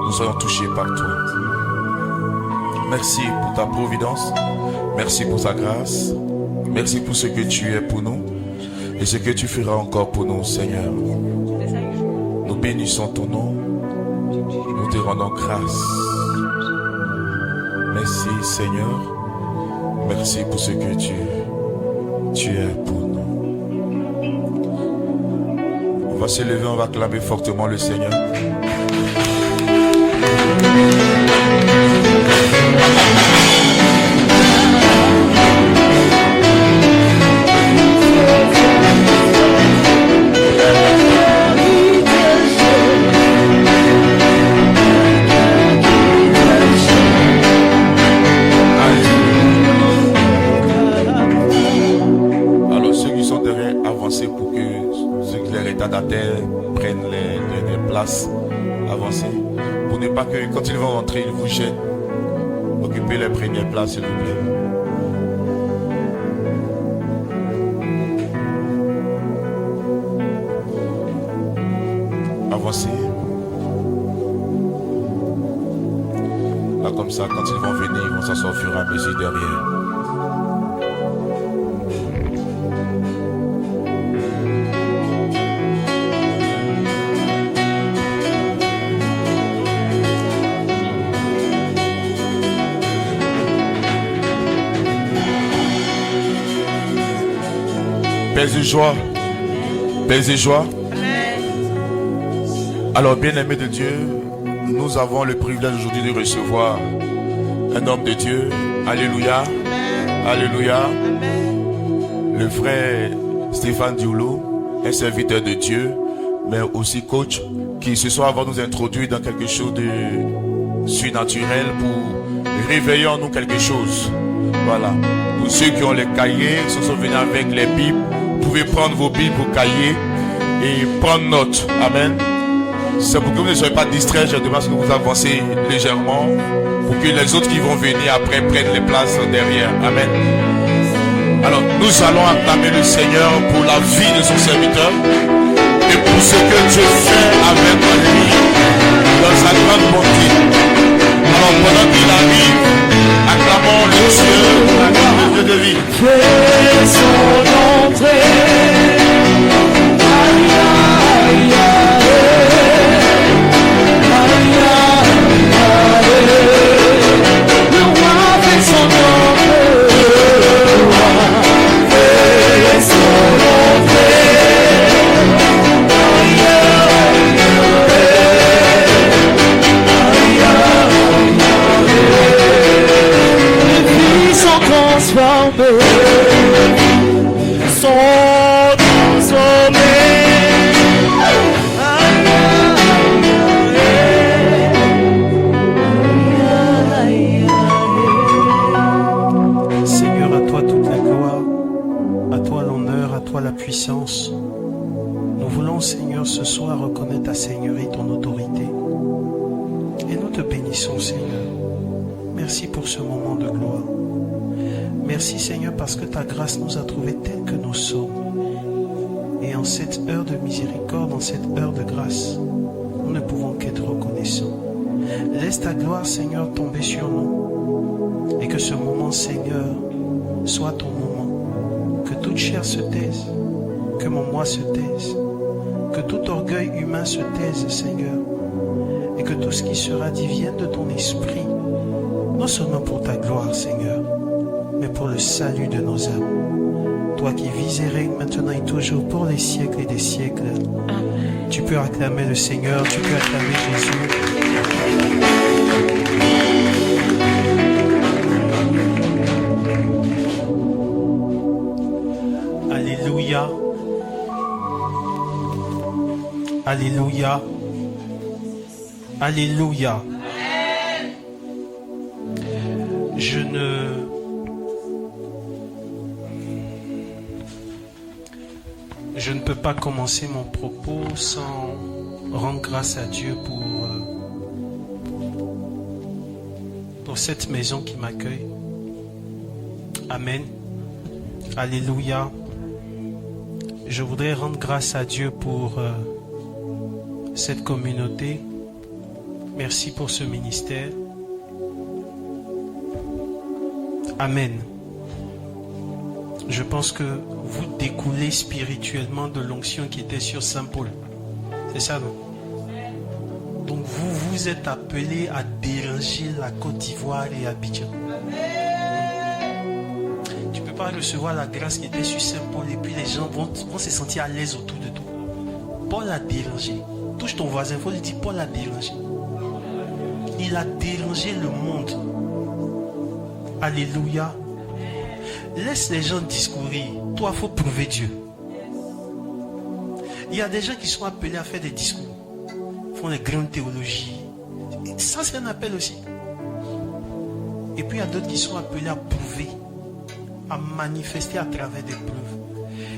nous soyons touchés par toi. Merci pour ta providence. Merci pour ta grâce. Merci pour ce que tu es pour nous et ce que tu feras encore pour nous, Seigneur. Nous bénissons ton nom. Nous te rendons grâce. Merci, Seigneur. Merci pour ce que tu es pour nous. On va se lever, on va clamer fortement le Seigneur. Pour que ceux qui les retardataires prennent les places avancées. Pour ne pas que quand ils vont rentrer, ils vous gênent. Occupez les premières places, s'il vous plaît. Avancez. Là, comme ça, quand ils vont venir, ils vont s'asseoir au fur et à mesure derrière. Paix et joie. Paix et joie. Amen. Alors, bien-aimés de Dieu, nous avons le privilège aujourd'hui de recevoir un homme de Dieu. Alléluia. Amen. Alléluia. Amen. Le frère Stéphane Dioulo, un serviteur de Dieu, mais aussi coach, qui ce soir va nous introduire dans quelque chose de surnaturel pour réveiller en nous quelque chose. Voilà. Pour ceux qui ont les cahiers, qui sont venus avec les Bibles, vous pouvez prendre vos Bibles, vos cahiers et prendre note. Amen. C'est pour que vous ne soyez pas distraits. Je demande que vous avancez légèrement pour que les autres qui vont venir après prennent les places derrière. Amen. Alors, nous allons acclamer le Seigneur pour la vie de son serviteur et pour ce que Dieu fait avec lui dans sa grande bonté. Alors, pendant qu'il arrive, acclamons le Dieu, acclamons le Dieu de vie. Fais son entrée. Aïe, aïe, aïe. Aïe, aïe, aïe. Le roi fait son entrée. Le roi fait son entrée. Aïe, aïe, aïe. Aïe, aïe, aïe. Les vies sont transformées. Sont transformées. Seigneur, à toi toute la gloire, à toi l'honneur, à toi la puissance. Nous voulons, Seigneur, ce soir reconnaître ta Seigneurie, ton autorité. Et nous te bénissons, Seigneur. Merci pour ce moment de gloire. Merci, Seigneur, parce que ta grâce nous a trouvés tels que nous sommes. Et en cette heure de miséricorde, en cette heure de grâce, nous ne pouvons qu'être reconnaissants. Laisse ta gloire, Seigneur, tomber sur nous. Et que ce moment, Seigneur, soit ton moment. Que toute chair se taise. Que mon moi se taise. Que tout orgueil humain se taise, Seigneur. Et que tout ce qui sera dit vienne de ton esprit. Non seulement pour ta gloire, Seigneur, mais pour le salut de nos âmes. Toi qui vis et règnes maintenant et toujours pour les siècles et des siècles. Amen. Tu peux acclamer le Seigneur, tu peux acclamer Jésus. Alléluia. Alléluia. Alléluia. Je ne peux pas commencer mon propos sans rendre grâce à Dieu pour cette maison qui m'accueille. Amen. Alléluia. Je voudrais rendre grâce à Dieu pour cette communauté Merci pour ce ministère. Amen. Je pense que vous découlez spirituellement de l'onction qui était sur Saint Paul. C'est ça, non? Donc vous êtes appelés à déranger la Côte d'Ivoire et Abidjan. Tu ne peux pas recevoir la grâce qui était sur Saint Paul et puis les gens vont se sentir à l'aise autour de toi. Paul a dérangé. Touche ton voisin, il faut lui dire Paul a dérangé. Il a dérangé le monde. Alléluia. Laisse les gens discourir. Toi, il faut prouver Dieu. Il y a des gens qui sont appelés à faire des discours. Font des grandes théologies. Ça, c'est un appel aussi. Et puis, il y a d'autres qui sont appelés à prouver, à manifester à travers des preuves.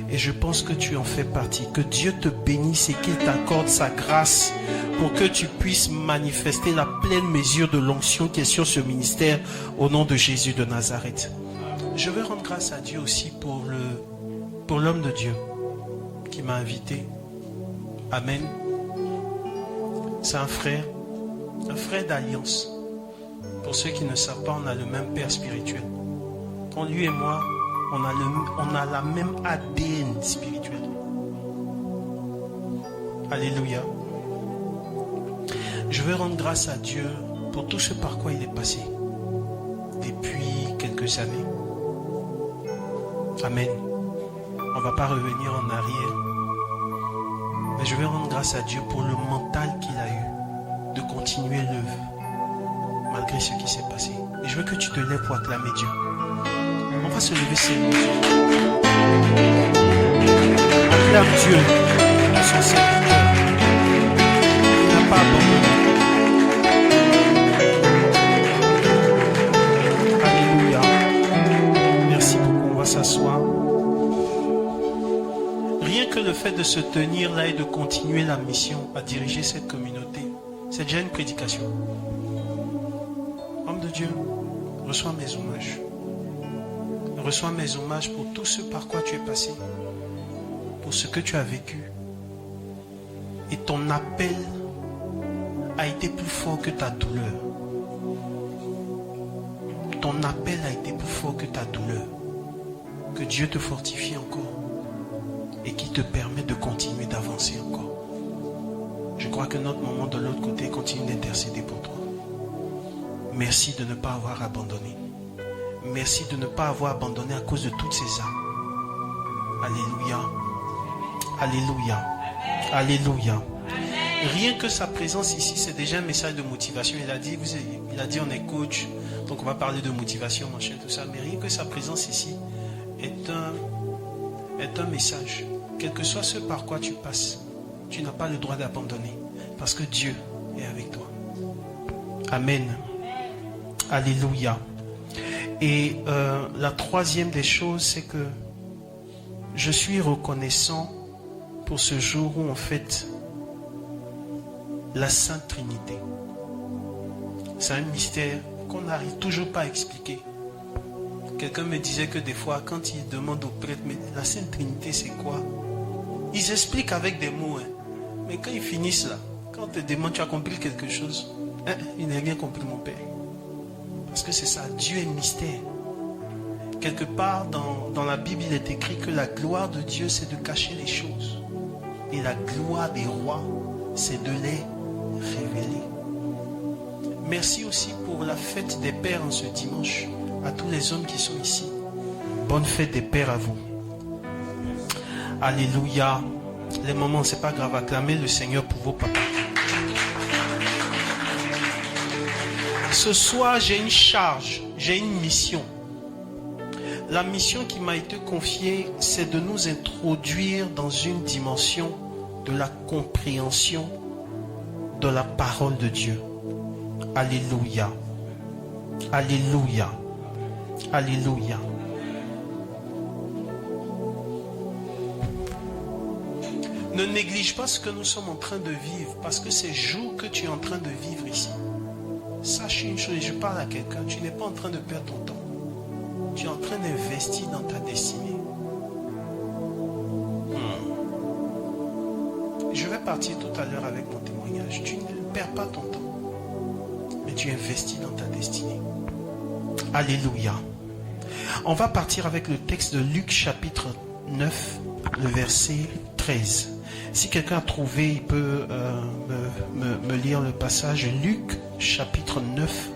Et je pense que tu en fais partie. Que Dieu te bénisse et qu'il t'accorde sa grâce pour que tu puisses manifester la pleine mesure de l'onction qui est sur ce ministère au nom de Jésus de Nazareth. Je veux rendre grâce à Dieu aussi pour l'homme de Dieu qui m'a invité. Amen. C'est un frère d'alliance. Pour ceux qui ne savent pas, on a le même Père spirituel. Donc lui et moi, on a la même ADN spirituel. Alléluia. Je veux rendre grâce à Dieu pour tout ce par quoi il est passé depuis quelques années. Amen. On ne va pas revenir en arrière. Mais je veux rendre grâce à Dieu pour le mental qu'il a eu de continuer l'œuvre malgré ce qui s'est passé. Et je veux que tu te lèves pour acclamer Dieu. On va se lever sérieusement. Acclame Dieu pour son serviteur. Il n'a pas abandonné. Alléluia. Merci beaucoup. On va s'asseoir. Rien que le fait de se tenir là et de continuer la mission à diriger cette communauté, c'est déjà une prédication. Homme de Dieu, reçois mes hommages. Reçois mes hommages pour tout ce par quoi tu es passé, pour ce que tu as vécu. Et ton appel a été plus fort que ta douleur. Ton appel a été plus fort que ta douleur. Que Dieu te fortifie encore et qui te permet de continuer d'avancer encore. Je crois que notre moment de l'autre côté continue d'intercéder pour toi. Merci de ne pas avoir abandonné. Merci de ne pas avoir abandonné à cause de toutes ces âmes. Alléluia. Alléluia. Alléluia. Rien que sa présence ici, c'est déjà un message de motivation. Il a dit on est coach, donc on va parler de motivation, machin, tout ça. Mais rien que sa présence ici est un message. Quel que soit ce par quoi tu passes, tu n'as pas le droit d'abandonner. Parce que Dieu est avec toi. Amen. Alléluia. Et la troisième des choses, c'est que je suis reconnaissant pour ce jour où on fête la Sainte Trinité. C'est un mystère qu'on n'arrive toujours pas à expliquer. Quelqu'un me disait que des fois, quand il demande aux prêtres, mais la Sainte Trinité c'est quoi? Ils expliquent avec des mots. Mais quand ils finissent là, quand on te demande, tu as compris quelque chose? Il n'a rien compris, mon Père. Parce que c'est ça, Dieu est mystère. Quelque part dans la Bible, il est écrit que la gloire de Dieu, c'est de cacher les choses. Et la gloire des rois, c'est de les révéler. Merci aussi pour la fête des pères en ce dimanche. À tous les hommes qui sont ici. Bonne fête des pères à vous. Alléluia. Les moments, c'est pas grave. Acclamez le Seigneur pour vos papas. Ce soir, j'ai une charge, j'ai une mission. La mission qui m'a été confiée, c'est de nous introduire dans une dimension de la compréhension de la parole de Dieu. Alléluia. Alléluia. Alléluia. Ne néglige pas ce que nous sommes en train de vivre, parce que ces jours que tu es en train de vivre ici, sache une chose, et je parle à quelqu'un, tu n'es pas en train de perdre ton temps. Tu es en train d'investir dans ta destinée. Je vais partir tout à l'heure avec mon témoignage. Tu ne perds pas ton temps. tu investis dans ta destinée. Alléluia. On va partir avec le texte de Luc chapitre 9, le verset 13. Si quelqu'un a trouvé, il peut me lire le passage. Luc chapitre 9,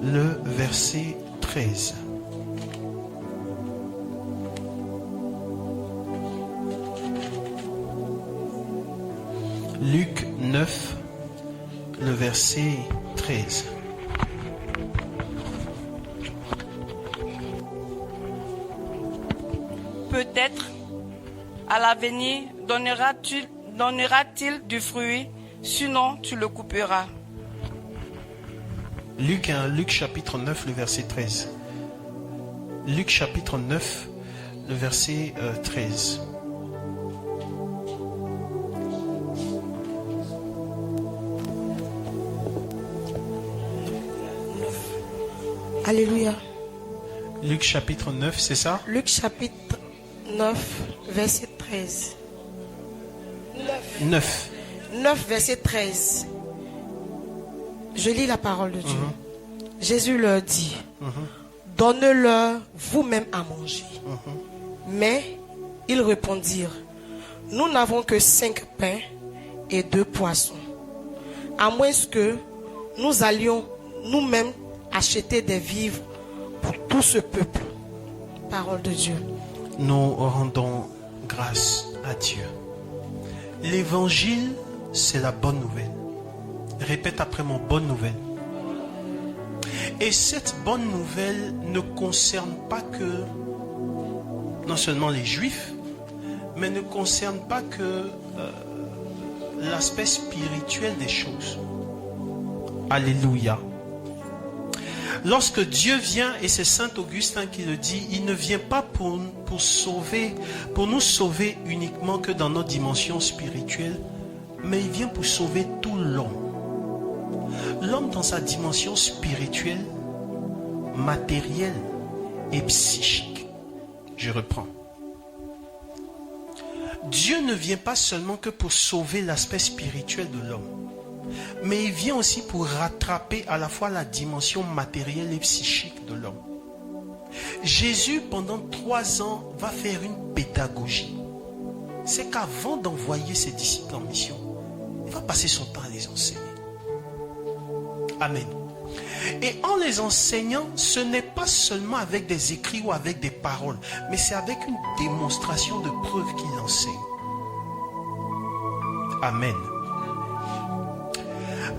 le verset 13. Luc 9, le verset 13. Peut-être à l'avenir donnera-t-il du fruit, sinon tu le couperas. Luc chapitre 9, le verset 13. Luc chapitre 9, le verset 13. Alléluia. Luc chapitre 9, c'est ça? Luc chapitre 9, verset 13. 9. 9, verset 13. Je lis la parole de Dieu. Jésus leur dit, donnez-leur vous-même à manger. Mais ils répondirent, nous n'avons que 5 pains et 2 poissons. À moins que nous allions nous-mêmes acheter des vivres pour tout ce peuple. Parole de Dieu. Nous rendons grâce à Dieu. L'évangile, c'est la bonne nouvelle. Répète après moi, bonne nouvelle. Et cette bonne nouvelle ne concerne pas que, non seulement les Juifs, mais ne concerne pas que l'aspect spirituel des choses. Alléluia. Lorsque Dieu vient, et c'est Saint Augustin qui le dit, il ne vient pas pour nous sauver uniquement que dans notre dimension spirituelle, mais il vient pour sauver tout l'homme. L'homme dans sa dimension spirituelle, matérielle et psychique. Je reprends. Dieu ne vient pas seulement que pour sauver l'aspect spirituel de l'homme, mais il vient aussi pour rattraper à la fois la dimension matérielle et psychique de l'homme. Jésus, pendant 3 ans, va faire une pédagogie. C'est qu'avant d'envoyer ses disciples en mission, il va passer son temps à les enseigner. Amen. Et en les enseignant, ce n'est pas seulement avec des écrits ou avec des paroles, mais c'est avec une démonstration de preuve qu'il enseigne. Amen.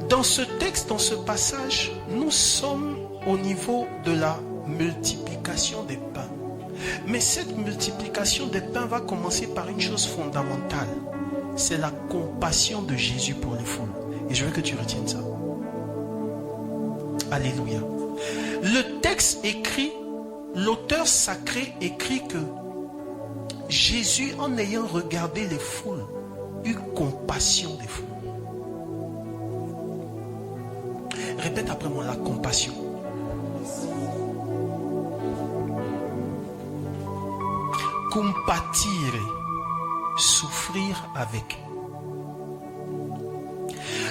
Dans ce texte, dans ce passage, nous sommes au niveau de la multiplication des pains. Mais cette multiplication des pains va commencer par une chose fondamentale. C'est la compassion de Jésus pour les foules. Et je veux que tu retiennes ça. Alléluia. Le texte écrit, l'auteur sacré écrit que Jésus, en ayant regardé les foules, eut compassion des foules. Répète après moi, la compassion. Compatire, souffrir avec.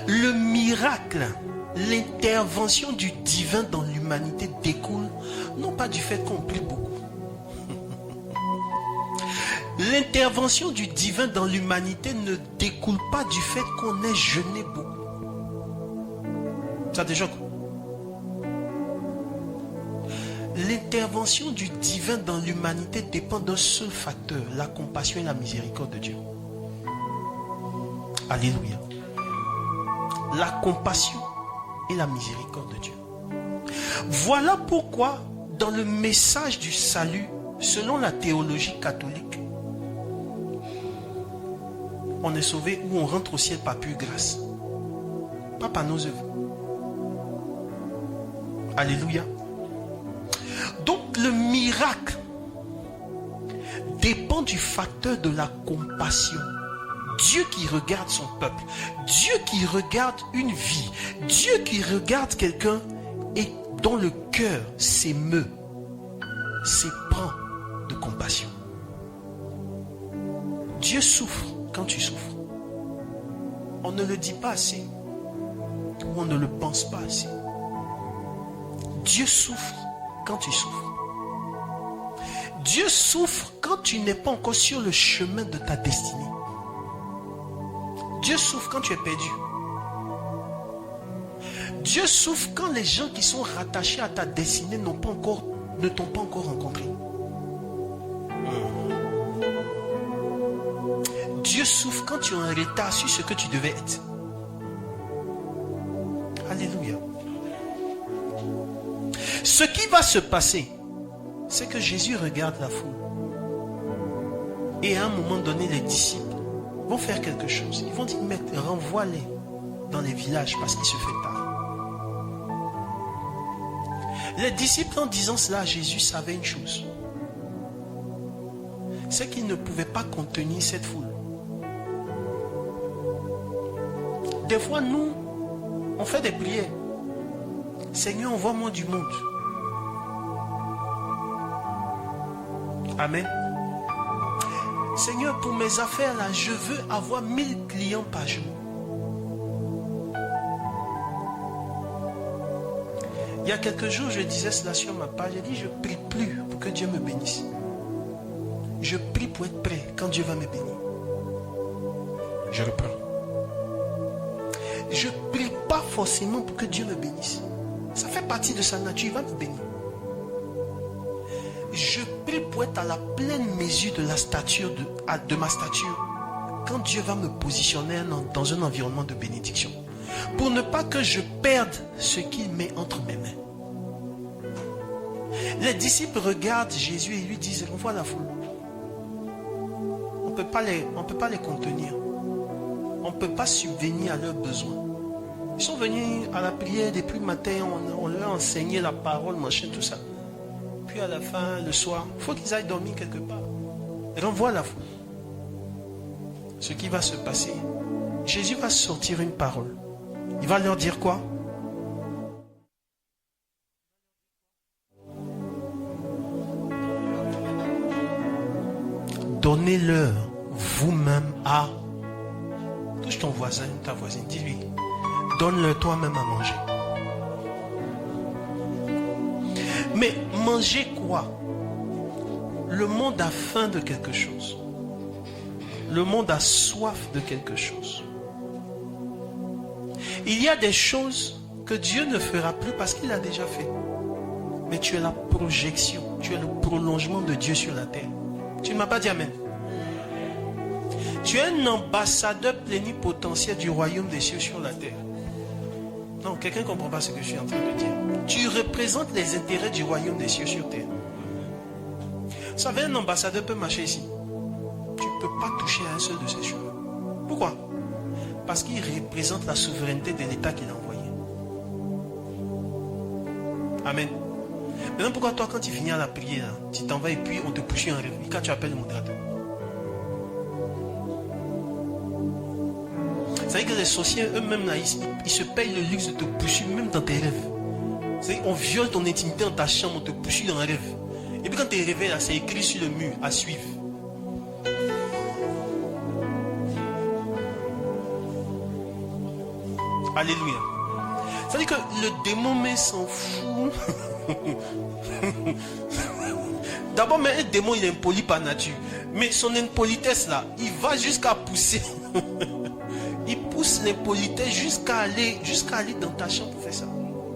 Le miracle, l'intervention du divin dans l'humanité découle non pas du fait qu'on prie beaucoup. L'intervention du divin dans l'humanité ne découle pas du fait qu'on ait jeûné beaucoup. Ça déjà quoi? L'intervention du divin dans l'humanité dépend d'un seul facteur, la compassion et la miséricorde de Dieu. Alléluia. La compassion et la miséricorde de Dieu. Voilà pourquoi dans le message du salut, selon la théologie catholique, on est sauvé ou on rentre au ciel par pure grâce, pas par nos œuvres. Alléluia. Donc le miracle dépend du facteur de la compassion. Dieu qui regarde son peuple, Dieu qui regarde une vie, Dieu qui regarde quelqu'un et dont le cœur s'émeut, s'éprend de compassion. Dieu souffre quand tu souffres. On ne le dit pas assez, ou on ne le pense pas assez. Dieu souffre quand tu souffres. Dieu souffre quand tu n'es pas encore sur le chemin de ta destinée. Dieu souffre quand tu es perdu. Dieu souffre quand les gens qui sont rattachés à ta destinée ne t'ont pas encore rencontré. Dieu souffre quand tu es en retard sur ce que tu devais être. Alléluia. Ce qui va se passer, c'est que Jésus regarde la foule. Et à un moment donné, les disciples vont faire quelque chose. Ils vont dire, mais renvoie-les dans les villages parce qu'il se fait tard. Les disciples, en disant cela, Jésus savait une chose. C'est qu'il ne pouvait pas contenir cette foule. Des fois, nous, on fait des prières. Seigneur, envoie-moi du monde. Amen. Seigneur, pour mes affaires là, je veux avoir 1000 clients par jour. Il y a quelques jours, je disais cela sur ma page. J'ai dit, je prie plus pour que Dieu me bénisse. Je prie pour être prêt quand Dieu va me bénir. Je reprends. Je ne prie pas forcément pour que Dieu me bénisse. Ça fait partie de sa nature, il va me bénir. Je prie pour être à la pleine mesure de la stature de ma stature quand Dieu va me positionner dans un environnement de bénédiction. Pour ne pas que je perde ce qu'il met entre mes mains. Les disciples regardent Jésus et lui disent, renvoie la foule. On ne peut pas les contenir. On ne peut pas subvenir à leurs besoins. Ils sont venus à la prière depuis le matin, on leur a enseigné la parole, machin, tout ça. Puis à la fin, le soir, il faut qu'ils aillent dormir quelque part. Renvoie la foule. Ce qui va se passer, Jésus va sortir une parole. Il va leur dire quoi? Donnez-leur vous-même à... Touche ton voisin, ta voisine, dis-lui. Donne-leur toi-même à manger. Mais manger quoi? Le monde a faim de quelque chose. Le monde a soif de quelque chose. Il y a des choses que Dieu ne fera plus parce qu'il a déjà fait. Mais tu es la projection, tu es le prolongement de Dieu sur la terre. Tu ne m'as pas dit amen. Tu es un ambassadeur plénipotentiaire du royaume des cieux sur la terre. Non, quelqu'un ne comprend pas ce que je suis en train de dire. Tu représentes les intérêts du royaume des cieux sur terre. Vous savez, un ambassadeur peut marcher ici. Tu ne peux pas toucher à un seul de ses cheveux. Pourquoi? Parce qu'il représente la souveraineté de l'État qu'il a envoyé. Amen. Maintenant, pourquoi toi, quand tu finis à la prière, tu t'en vas et puis on te poursuit en rêve? Quand tu appelles le modérateur. Vous savez que les sorciers eux-mêmes, là, ils se payent le luxe de te poursuivre même dans tes rêves. Vous savez, on viole ton intimité dans ta chambre, on te poursuit dans un rêve. Et puis quand tu es réveillé, là, c'est écrit sur le mur, à suivre. Alléluia. C'est-à-dire que le démon même s'en fout. D'abord, mais un démon, il est impoli par nature. Mais son impolitesse là, il va jusqu'à pousser. Il pousse l'impolitesse jusqu'à aller dans ta chambre pour faire ça.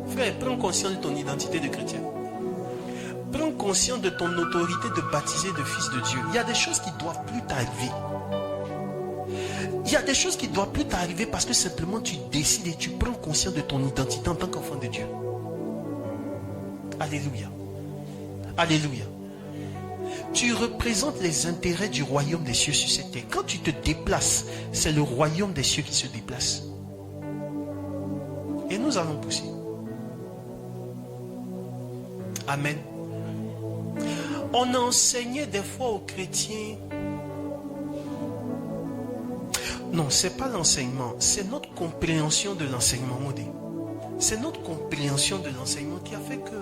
Frère, prends conscience de ton identité de chrétien. Prends conscience de ton autorité de baptisé de fils de Dieu. Il y a des choses qui ne doivent plus t'arriver. Il y a des choses qui ne doivent plus t'arriver parce que simplement tu décides et tu prends conscience de ton identité en tant qu'enfant de Dieu. Alléluia. Alléluia. Tu représentes les intérêts du royaume des cieux sur cette terre. Quand tu te déplaces, c'est le royaume des cieux qui se déplace. Et nous allons pousser. Amen. On a enseigné des fois aux chrétiens. Non, ce n'est pas l'enseignement, c'est notre compréhension de l'enseignement modé. C'est notre compréhension de l'enseignement qui a fait que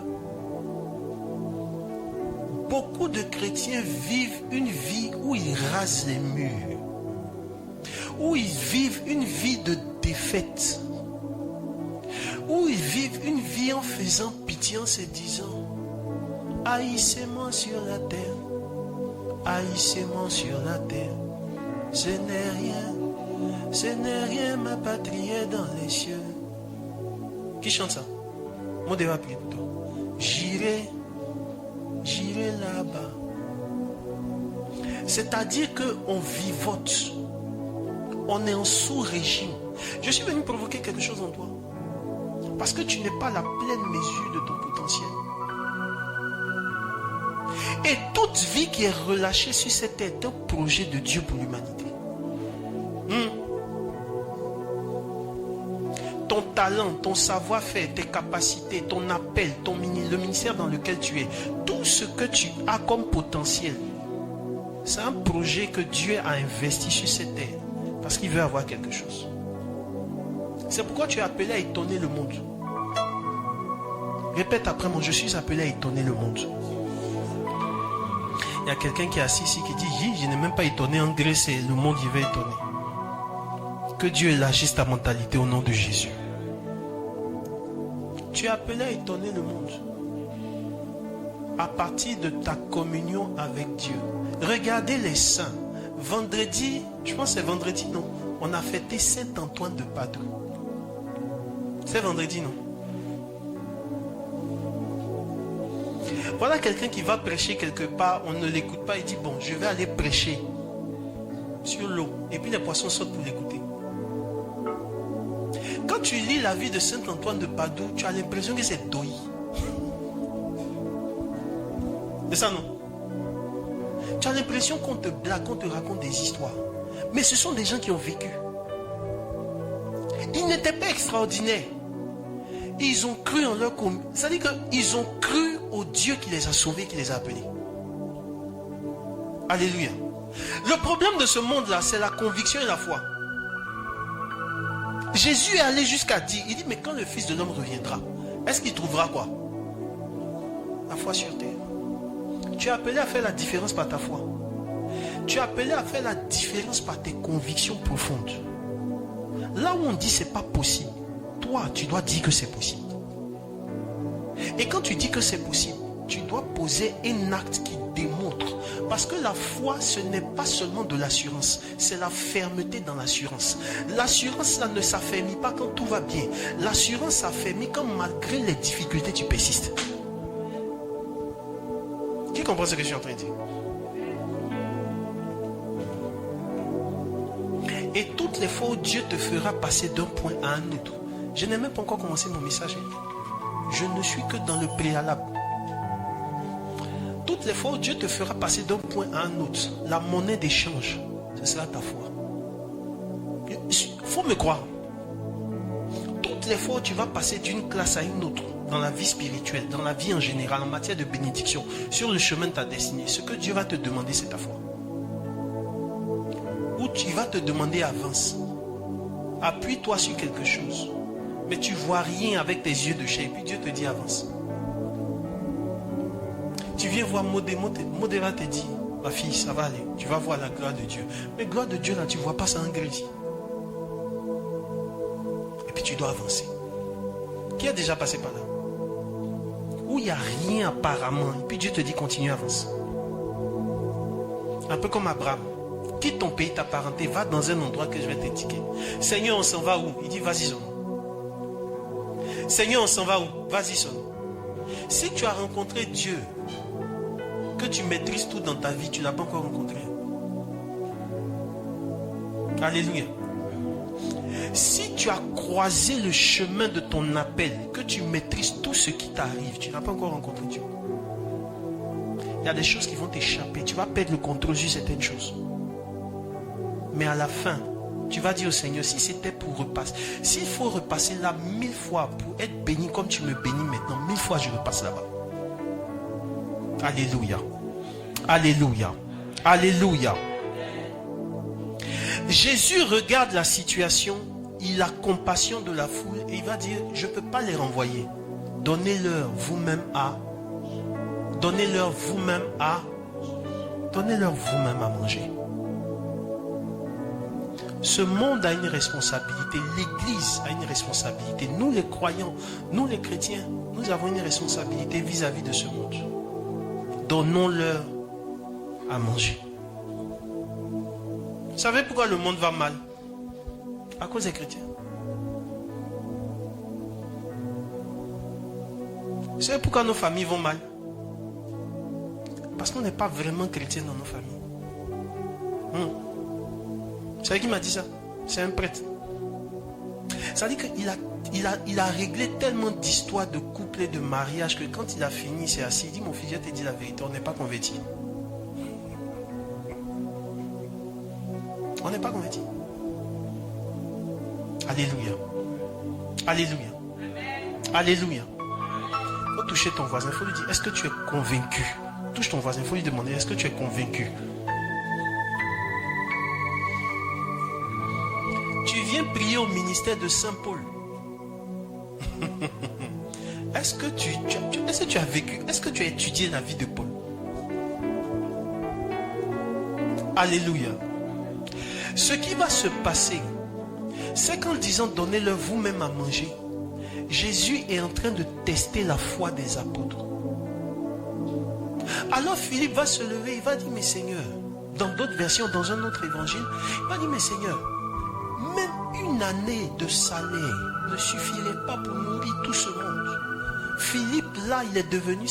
beaucoup de chrétiens vivent une vie où ils rasent les murs, où ils vivent une vie de défaite, où ils vivent une vie Et en faisant pitié, en se disant, haïssement sur la terre, haïssement sur la terre, ce n'est rien, ma patrie est dans les cieux. Qui chante ça? Moi, je vais prier pour toi. J'irai là-bas. C'est-à-dire qu'on vivote. On est en sous-régime. Je suis venu provoquer quelque chose en toi. Parce que tu n'es pas la pleine mesure de ton potentiel. Et toute vie qui est relâchée sur cette terre est un projet de Dieu pour l'humanité. Ton talent, ton savoir-faire, tes capacités, ton appel, le ministère dans lequel tu es, tout ce que tu as comme potentiel, c'est un projet que Dieu a investi sur cette terre parce qu'il veut avoir quelque chose. C'est pourquoi tu es appelé à étonner le monde. Répète après moi, je suis appelé à étonner le monde. Il y a quelqu'un qui est assis ici qui dit, je n'ai même pas étonné en Grèce et le monde y va étonner. Que Dieu élargisse ta mentalité au nom de Jésus. Tu es appelé à étonner le monde à partir de ta communion avec Dieu. Regardez les saints. Vendredi, je pense que c'est vendredi, non? On a fêté Saint-Antoine de Padoue. C'est vendredi, non? Voilà quelqu'un qui va prêcher quelque part, on ne l'écoute pas, il dit, bon, je vais aller prêcher sur l'eau. Et puis les poissons sautent pour l'écouter. Quand tu lis la vie de Saint-Antoine de Padoue, tu as l'impression que c'est Doyi. C'est ça, non? Tu as l'impression qu'on te blague, qu'on te raconte des histoires. Mais ce sont des gens qui ont vécu. Ils n'étaient pas extraordinaires. Ils ont cru en leur communauté. C'est-à-dire qu'ils ont cru au Dieu qui les a sauvés, qui les a appelés. Alléluia. Le problème de ce monde-là, c'est la conviction et la foi. Jésus est allé jusqu'à dire, il dit, mais quand le Fils de l'homme reviendra, est-ce qu'il trouvera quoi? La foi sur terre. Tu es appelé à faire la différence par ta foi. Tu es appelé à faire la différence par tes convictions profondes. Là où on dit c'est pas possible, toi tu dois dire que c'est possible. Et quand tu dis que c'est possible, tu dois poser un acte qui démontre. Parce que la foi, ce n'est pas seulement de l'assurance, c'est la fermeté dans l'assurance. L'assurance, ça ne s'affermit pas quand tout va bien. L'assurance s'affermit quand malgré les difficultés, tu persistes. Qui comprend ce que je suis en train de dire? Et toutes les fois où Dieu te fera passer d'un point à un autre. Je n'ai même pas encore commencé mon message. Je ne suis que dans le préalable. Toutes les fois où Dieu te fera passer d'un point à un autre, la monnaie d'échange, ce sera ta foi. Il faut me croire. Toutes les fois où tu vas passer d'une classe à une autre, dans la vie spirituelle, dans la vie en général, en matière de bénédiction, sur le chemin de ta destinée, ce que Dieu va te demander, c'est ta foi. Ou tu vas te demander avance. Appuie-toi sur quelque chose. Mais tu ne vois rien avec tes yeux de chair. Et puis Dieu te dit avance. Tu viens voir Modé va te dire, ma fille, ça va aller. Tu vas voir la gloire de Dieu. Mais gloire de Dieu là, tu ne vois pas ça en grésil. Et puis tu dois avancer. Qui a déjà passé par là? Où il n'y a rien apparemment. Et puis Dieu te dit continue, avance. Un peu comme Abraham. Quitte ton pays, ta parenté, va dans un endroit que je vais t'indiquer. Seigneur, on s'en va où? Il dit, vas-y, sonne. Seigneur, on s'en va où? Vas-y, sonne. Si tu as rencontré Dieu, que tu maîtrises tout dans ta vie, tu ne l'as pas encore rencontré. Alléluia. Si tu as croisé le chemin de ton appel, que tu maîtrises tout ce qui t'arrive, tu n'as pas encore rencontré Dieu. Il y a des choses qui vont t'échapper. Tu vas perdre le contrôle sur certaines choses. Mais à la fin, tu vas dire au Seigneur, si c'était pour repasser, s'il faut repasser là 1000 fois pour être béni comme tu me bénis maintenant, 1000 fois je repasse là-bas. Alléluia. Alléluia. Alléluia. Jésus regarde la situation, il a compassion de la foule et il va dire, je ne peux pas les renvoyer. Donnez-leur vous-même à. Donnez-leur vous-même à. Donnez-leur vous-même à manger. Ce monde a une responsabilité, l'Église a une responsabilité. Nous les croyants, nous les chrétiens, nous avons une responsabilité vis-à-vis de ce monde. Donnons-leur à manger. Vous savez pourquoi le monde va mal? À cause des chrétiens. Vous savez pourquoi nos familles vont mal? Parce qu'on n'est pas vraiment chrétien dans nos familles. Vous savez qui m'a dit ça? C'est un prêtre. Ça veut dire qu'il a réglé tellement d'histoires de couple et de mariage que quand il a fini, il s'est assis, il dit, mon fils, je t'ai dit la vérité, on n'est pas convertis. On n'est pas convertis. Alléluia. Alléluia. Alléluia. Il faut toucher ton voisin, il faut lui dire, est-ce que tu es convaincu? Touche ton voisin, il faut lui demander, est-ce que tu es convaincu? Tu viens prier au ministère de Saint-Paul. Est-ce que tu as vécu, est-ce que tu as étudié la vie de Paul? Alléluia. Ce qui va se passer, c'est qu'en disant donnez-leur vous-même à manger, Jésus est en train de tester la foi des apôtres. Alors Philippe va se lever, il va dire, mais Seigneur, dans d'autres versions, dans un autre évangile, il va dire, mais Seigneur, même une année de salaire ne suffirait pas pour nourrir tout ce monde. Philippe, là, il est devenu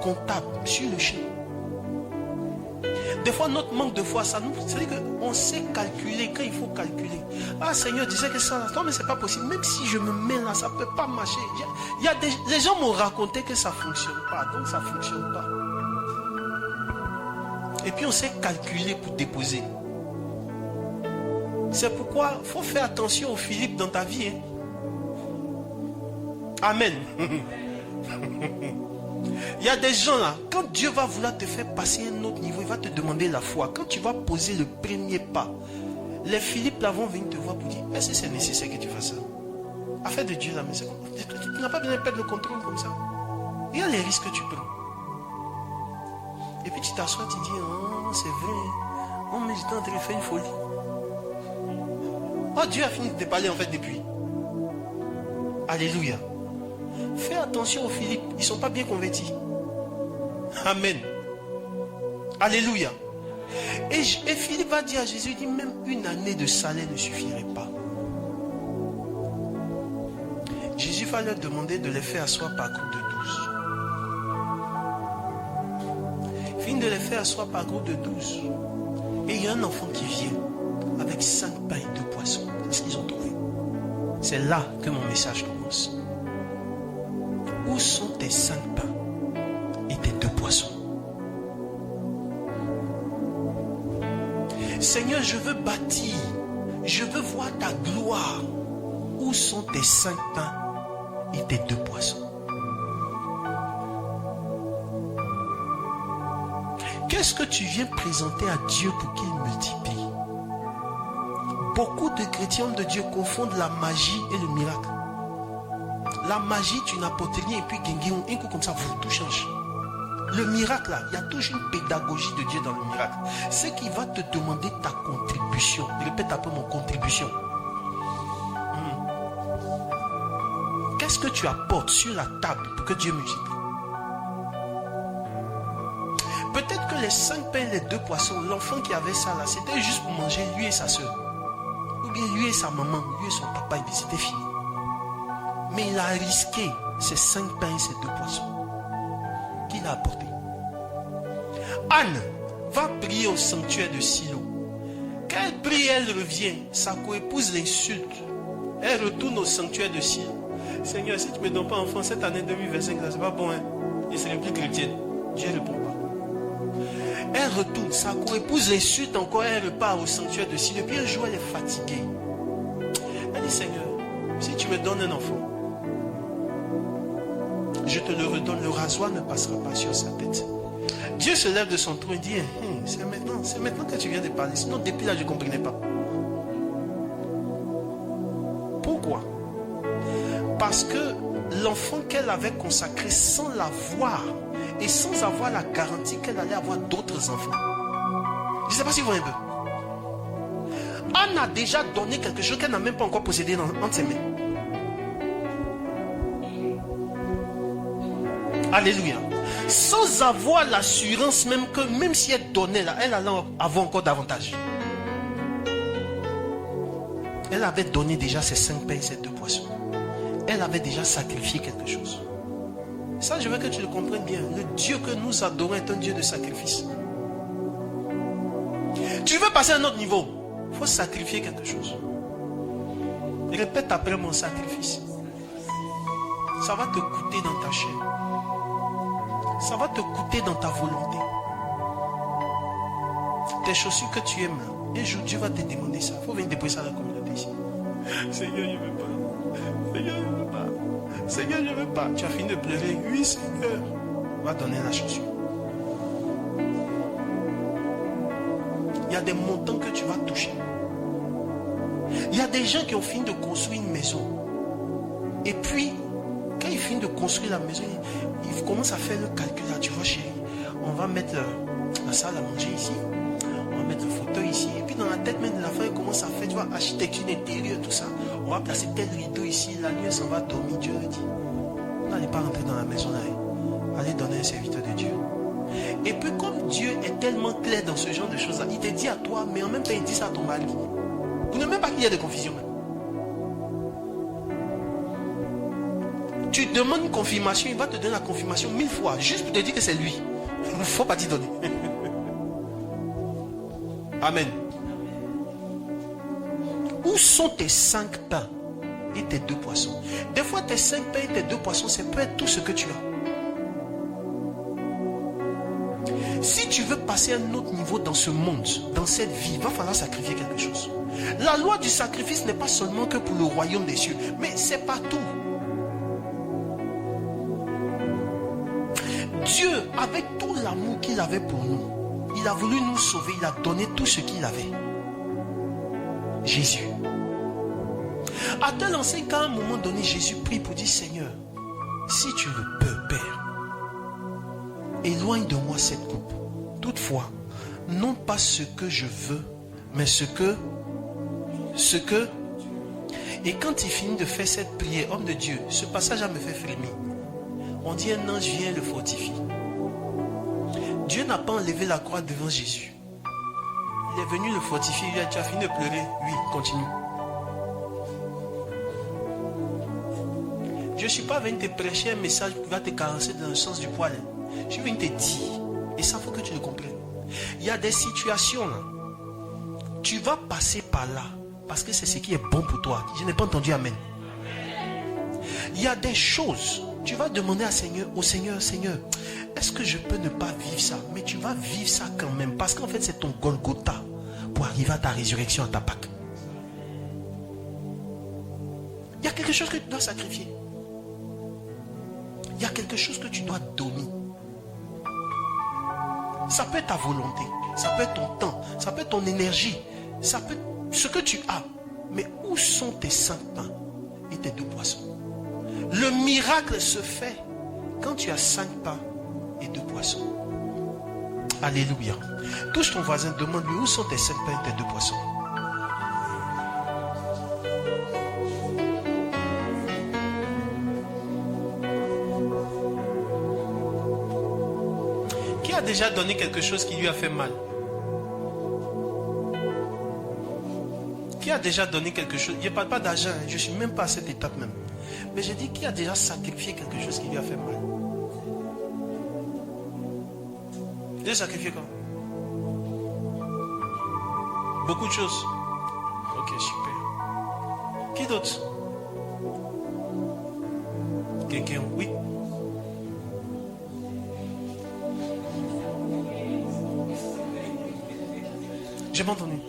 comptable sur le champ. Des fois, notre manque de foi, ça nous, c'est-à-dire qu'on sait calculer quand il faut calculer. Ah, Seigneur disait que ça, non, mais c'est pas possible. Même si je me mets là, ça peut pas marcher. Les gens m'ont raconté que ça fonctionne pas, donc ça fonctionne pas. Et puis, on sait calculer pour déposer. C'est pourquoi il faut faire attention aux Philippe dans ta vie. Hein. Amen. Il y a des gens là, quand Dieu va vouloir te faire passer à un autre niveau, il va te demander la foi. Quand tu vas poser le premier pas, les Philippe là vont venir te voir pour dire, est-ce que c'est nécessaire que tu fasses ça? Affaire de Dieu là, mais tu n'as pas besoin de perdre le contrôle comme ça. Il y a les risques que tu prends. Et puis tu t'assois, tu dis, oh c'est vrai, oh mais j'étais en train de faire une folie. Oh, Dieu a fini de te parler en fait depuis. Alléluia. Fais attention aux Philippe, ils ne sont pas bien convertis. Amen. Alléluia. Et Philippe va dire à Jésus, il dit, même une année de salaire ne suffirait pas. Jésus va leur demander de les faire asseoir par groupe de 12. Fini de les faire asseoir par groupe de 12. Et il y a un enfant qui vient avec 5 pains et 2 poissons. C'est ce qu'ils ont trouvé. C'est là que mon message commence. Où sont tes 5 pains et tes 2 poissons? Seigneur, je veux bâtir. Je veux voir ta gloire. Où sont tes 5 pains et tes 2 poissons? Qu'est-ce que tu viens présenter à Dieu pour qu'il multiplie? Beaucoup de chrétiens de Dieu confondent la magie et le miracle. La magie, tu n'apportes rien et puis un coup comme ça, tout change. Le miracle là, il y a toujours une pédagogie de Dieu dans le miracle. C'est qu'il va te demander ta contribution. Répète après mon contribution. Qu'est-ce que tu apportes sur la table pour que Dieu multiplie? Peut-être que les 5 pains et les 2 poissons, l'enfant qui avait ça là, c'était juste pour manger lui et sa soeur. Ou bien lui et sa maman, lui et son papa, et puis c'était fini. Mais il a risqué ces 5 pains et ces 2 poissons qu'il a apportés. Anne va prier au sanctuaire de Silo. Quand elle prie, elle revient. Sa coépouse l'insulte. Elle retourne au sanctuaire de Silo. Seigneur, si tu ne me donnes pas enfant cette année 2025, c'est pas bon. Hein? Je serai plus chrétienne. Dieu ne répond pas. Elle retourne. Sa coépouse l'insulte encore. Elle repart au sanctuaire de Silo. Puis un jour, elle est fatiguée. Elle dit, Seigneur, si tu me donnes un enfant, je te le redonne, le rasoir ne passera pas sur sa tête. Dieu se lève de son trône et dit, c'est maintenant que tu viens de parler. Sinon, depuis là, je ne comprenais pas. Pourquoi? Parce que l'enfant qu'elle avait consacré sans la voir et sans avoir la garantie qu'elle allait avoir d'autres enfants. Je ne sais pas si vous voyez un peu. Anne a déjà donné quelque chose qu'elle n'a même pas encore possédé entre ses mains. Alléluia. Sans avoir l'assurance même que même si elle donnait là, elle allait avoir encore davantage. Elle avait donné déjà ses 5 pains et ses 2 poissons. Elle avait déjà sacrifié quelque chose. Ça, je veux que tu le comprennes bien. Le Dieu que nous adorons est un Dieu de sacrifice. Tu veux passer à un autre niveau, il faut sacrifier quelque chose. Répète après mon sacrifice. Ça va te coûter dans ta chair. Ça va te coûter dans ta volonté. Tes chaussures que tu aimes là, un jour Dieu va te demander ça. Il faut venir déposer ça à la communauté ici. Seigneur, je ne veux pas. Seigneur, je ne veux pas. Seigneur, je ne veux pas. Tu as fini de pleurer. Oui, Seigneur. Va donner la chaussure. Il y a des montants que tu vas toucher. Il y a des gens qui ont fini de construire une maison. Et puis, quand ils finissent de construire la maison, ils commencent à faire le calcul. Là, tu vois, chérie, on va mettre la salle à manger ici. On va mettre le fauteuil ici. Et puis, dans la tête même de la femme, ils commencent à faire, tu vois, architecture intérieure, tout ça. On va placer tel rideau ici. La nuit, ça va dormir. Dieu le dit. N'allez pas rentrer dans la maison là. Allez donner un serviteur de Dieu. Et puis, comme Dieu est tellement clair dans ce genre de choses-là, il te dit à toi, mais en même temps, il dit ça à ton mari. Vous ne même pas qu'il y ait de confusion. Tu demandes une confirmation, il va te donner la confirmation 1000 fois, juste pour te dire que c'est lui. Il ne faut pas t'y donner. Amen. Où sont tes 5 pains et tes 2 poissons? Des fois, tes 5 pains et tes 2 poissons, ça peut être tout ce que tu as. Si tu veux passer à un autre niveau dans ce monde, dans cette vie, il va falloir sacrifier quelque chose. La loi du sacrifice n'est pas seulement que pour le royaume des cieux, mais c'est partout. Dieu, avec tout l'amour qu'il avait pour nous, il a voulu nous sauver, il a donné tout ce qu'il avait. Jésus. À tel enseigne qu'à un moment donné, Jésus prie pour dire, Seigneur, si tu le peux, Père, éloigne de moi cette coupe. Toutefois, non pas ce que je veux, mais ce que... Et quand il finit de faire cette prière, homme de Dieu, ce passage me fait frémir. On dit un ange vient le fortifie. Dieu n'a pas enlevé la croix devant Jésus. Il est venu le fortifier. Il a dit, tu as fini de pleurer. Oui, continue. Je ne suis pas venu te prêcher un message qui va te caresser dans le sens du poil. Je suis venu te dire. Et ça, il faut que tu le comprennes. Il y a des situations là. Tu vas passer par là. Parce que c'est ce qui est bon pour toi. Je n'ai pas entendu amen. Il y a des choses. Tu vas demander au Seigneur, Seigneur, est-ce que je peux ne pas vivre ça? Mais tu vas vivre ça quand même. Parce qu'en fait, c'est ton Golgotha pour arriver à ta résurrection, à ta Pâque. Il y a quelque chose que tu dois sacrifier. Il y a quelque chose que tu dois donner. Ça peut être ta volonté, ça peut être ton temps, ça peut être ton énergie, ça peut être ce que tu as. Mais où sont tes 5 pains et tes 2 poissons? Le miracle se fait quand tu as 5 pains et 2 poissons. Alléluia. Touche ton voisin, demande-lui où sont tes 5 pains et tes 2 poissons. Qui a déjà donné quelque chose qui lui a fait mal? Qui a déjà donné quelque chose? Je ne parle pas d'argent, je ne suis même pas à cette étape même. Mais je dis qui a déjà sacrifié quelque chose qui lui a fait mal? Déjà sacrifié quoi? Beaucoup de choses. Ok, super. Qui d'autre? Quelqu'un? Oui. J'ai pas entendu.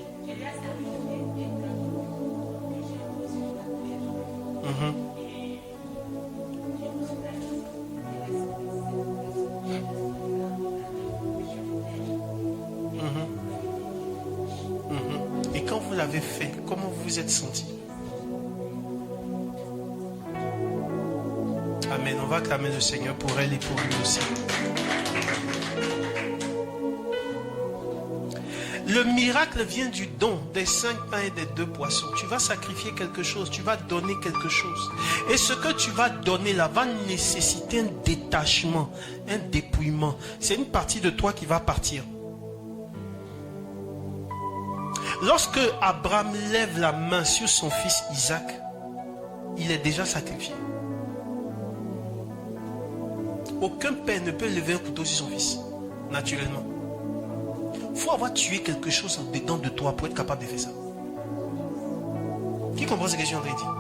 Et quand vous l'avez fait, comment vous vous êtes senti? Amen. On va acclamer le Seigneur pour elle et pour lui aussi. Le miracle vient du don des 5 pains et des 2 poissons. Tu vas sacrifier quelque chose, tu vas donner quelque chose. Et ce que tu vas donner là va nécessiter un détachement, un dépouillement. C'est une partie de toi qui va partir. Lorsque Abraham lève la main sur son fils Isaac, il est déjà sacrifié. Aucun père ne peut lever un couteau sur son fils, naturellement. Il faut avoir tué quelque chose dedans de toi pour être capable de faire ça. Qui comprend ce que je suis en train de dire?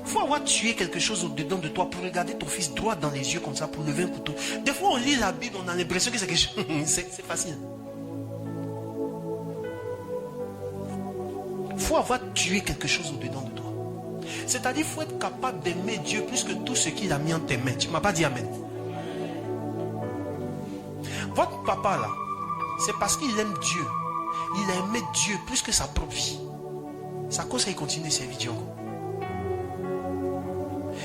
Il faut avoir tué quelque chose au-dedans de toi pour regarder ton fils droit dans les yeux comme ça, pour lever un couteau. Des fois, on lit la Bible, on a l'impression que c'est quelque chose. C'est facile. Il faut avoir tué quelque chose au-dedans de toi. C'est-à-dire qu'il faut être capable d'aimer Dieu plus que tout ce qu'il a mis en tes mains. Tu ne m'as pas dit Amen. Votre papa là, c'est parce qu'il aime Dieu. Il a aimé Dieu plus que sa propre vie. C'est à cause qu'il continue de servir Dieu encore.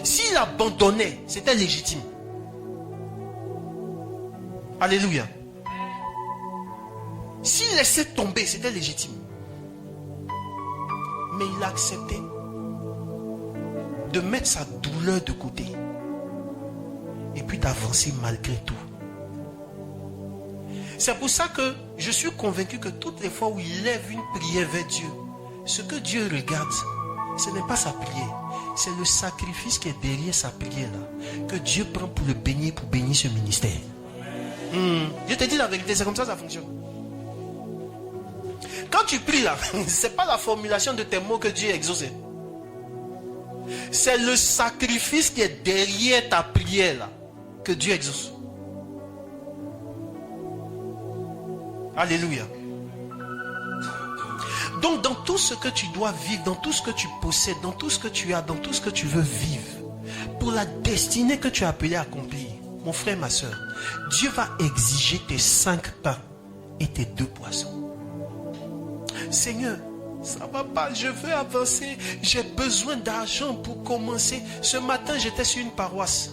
S'il abandonnait, c'était légitime. Alléluia. S'il laissait tomber, c'était légitime. Mais il a accepté de mettre sa douleur de côté et puis d'avancer malgré tout. C'est pour ça que je suis convaincu que toutes les fois où il lève une prière vers Dieu, ce que Dieu regarde, ce n'est pas sa prière, c'est le sacrifice qui est derrière sa prière là, que Dieu prend pour le bénir, pour bénir ce ministère. Je te dis la vérité, c'est comme ça que ça fonctionne. Quand tu pries là, ce n'est pas la formulation de tes mots que Dieu a exaucé. C'est le sacrifice qui est derrière ta prière là, que Dieu exauce. Alléluia. Donc dans tout ce que tu dois vivre, dans tout ce que tu possèdes, dans tout ce que tu as, dans tout ce que tu veux vivre, pour la destinée que tu as appelée à accomplir, mon frère, ma soeur, Dieu va exiger tes 5 pains et tes 2 poissons. Seigneur, ça va pas, je veux avancer, j'ai besoin d'argent pour commencer. Ce matin, j'étais sur une paroisse.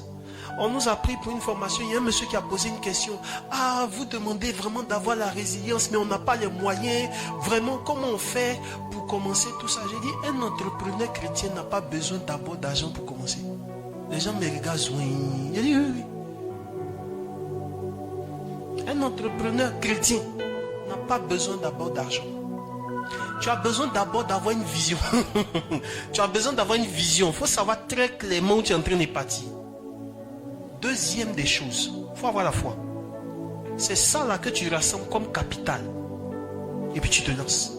On nous a pris pour une formation. Il y a un monsieur qui a posé une question. Ah, vous demandez vraiment d'avoir la résilience, mais on n'a pas les moyens. Vraiment, comment on fait pour commencer tout ça? J'ai dit, un entrepreneur chrétien n'a pas besoin d'abord d'argent pour commencer. Les gens me regardent. J'ai dit, oui. Un entrepreneur chrétien n'a pas besoin d'abord d'argent. Tu as besoin d'abord d'avoir une vision. Tu as besoin d'avoir une vision. Il faut savoir très clairement où tu es en train de partir. Deuxième des choses, il faut avoir la foi. C'est ça là que tu rassembles comme capital. Et puis tu te lances.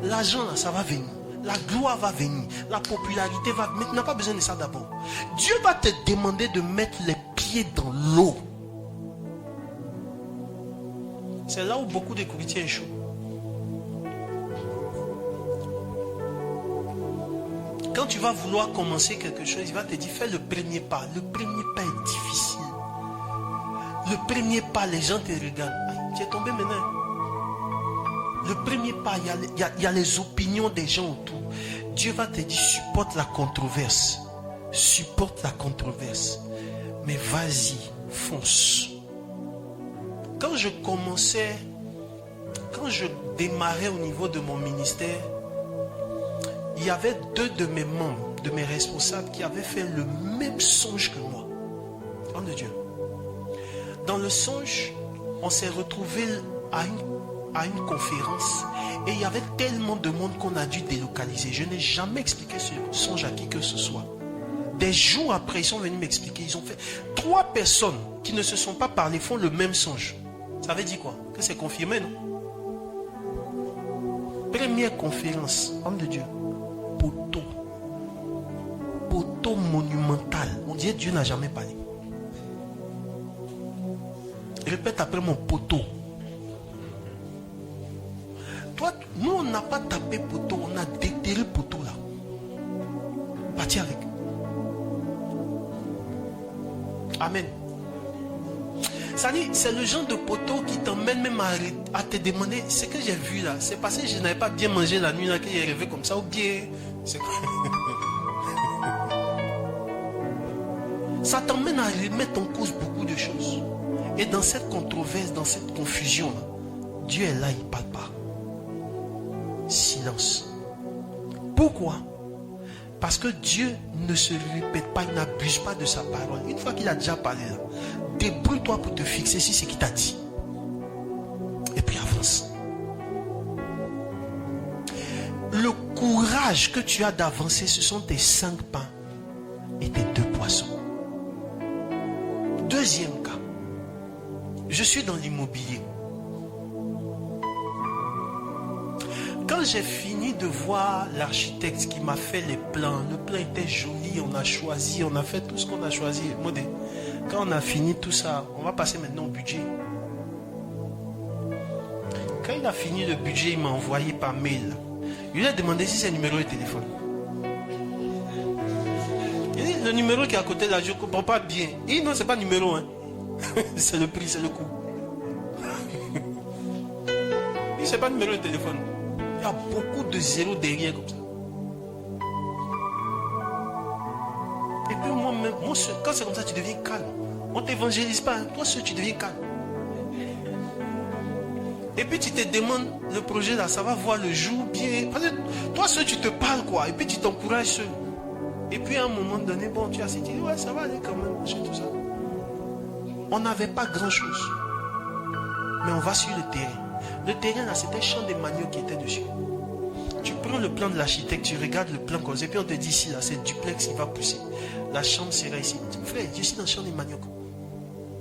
L'argent là, ça va venir. La gloire va venir. La popularité va venir. Mais tu n'as pas besoin de ça d'abord. Dieu va te demander de mettre les pieds dans l'eau. C'est là où beaucoup de courtiers échouent. Quand tu vas vouloir commencer quelque chose, il va te dire, fais le premier pas. Le premier pas est difficile. Le premier pas, les gens te regardent. Ah, tu es tombé maintenant. Le premier pas, il y a les opinions des gens autour. Dieu va te dire, supporte la controverse. Supporte la controverse. Mais vas-y, fonce. Quand je démarrais au niveau de mon ministère, il y avait 2 de mes membres, de mes responsables, qui avaient fait le même songe que moi. Homme de Dieu. Dans le songe, on s'est retrouvés à une conférence et il y avait tellement de monde qu'on a dû délocaliser. Je n'ai jamais expliqué ce songe à qui que ce soit. Des jours après, ils sont venus m'expliquer. Ils ont fait 3 personnes qui ne se sont pas parlé font le même songe. Ça veut dire quoi? Que c'est confirmé, non? Première conférence, homme de Dieu. Poteau monumental. On dirait Dieu n'a jamais parlé. Répète après mon poteau. Toi, nous on n'a pas tapé poteau, on a déterré poteau là. Parti avec. Amen. Ça dit, c'est le genre de poteau qui t'emmène même à te demander ce que j'ai vu là. C'est parce que je n'avais pas bien mangé la nuit là que j'ai rêvé comme ça ou bien. C'est quoi? Ça t'emmène à remettre en cause beaucoup de choses. Et dans cette controverse, dans cette confusion là, Dieu est là, il ne parle pas. Silence. Pourquoi? Parce que Dieu ne se répète pas, il n'abuse pas de sa parole. Une fois qu'il a déjà parlé là, débrouille-toi pour te fixer sur ce qu'il t'a dit. Et puis avance. Le courage que tu as d'avancer, ce sont tes 5 pains et tes 2 poissons. Deuxième cas, je suis dans l'immobilier. Quand j'ai fini de voir l'architecte qui m'a fait les plans, le plan était joli, on a choisi, on a fait tout ce qu'on a choisi. Quand on a fini tout ça, on va passer maintenant au budget. Quand il a fini le budget, il m'a envoyé par mail. Il lui a demandé si c'est un numéro de téléphone. Il dit, le numéro qui est à côté là, je ne comprends pas bien. Il dit non, c'est pas numéro, hein. C'est le prix, c'est le coût. Il dit, c'est pas numéro de téléphone. Il y a beaucoup de zéros derrière comme ça. Et puis moi-même, quand c'est comme ça, tu deviens calme. On ne t'évangélise pas, hein. Toi seul, tu deviens calme. Et puis tu te demandes, le projet là, ça va voir le jour bien. Parce que toi seul, tu te parles quoi. Et puis tu t'encourages seul. Et puis à un moment donné, bon, tu as dit, ouais, ça va aller quand même, tout ça. On n'avait pas grand-chose. Mais on va sur le terrain. Le terrain là, c'était un champ de manioc qui était dessus. Tu prends le plan de l'architecte, tu regardes le plan comme ça, et puis on te dit ici, là, c'est duplex qui va pousser. La chambre sera ici. Frère, je suis dans le champ de manioc.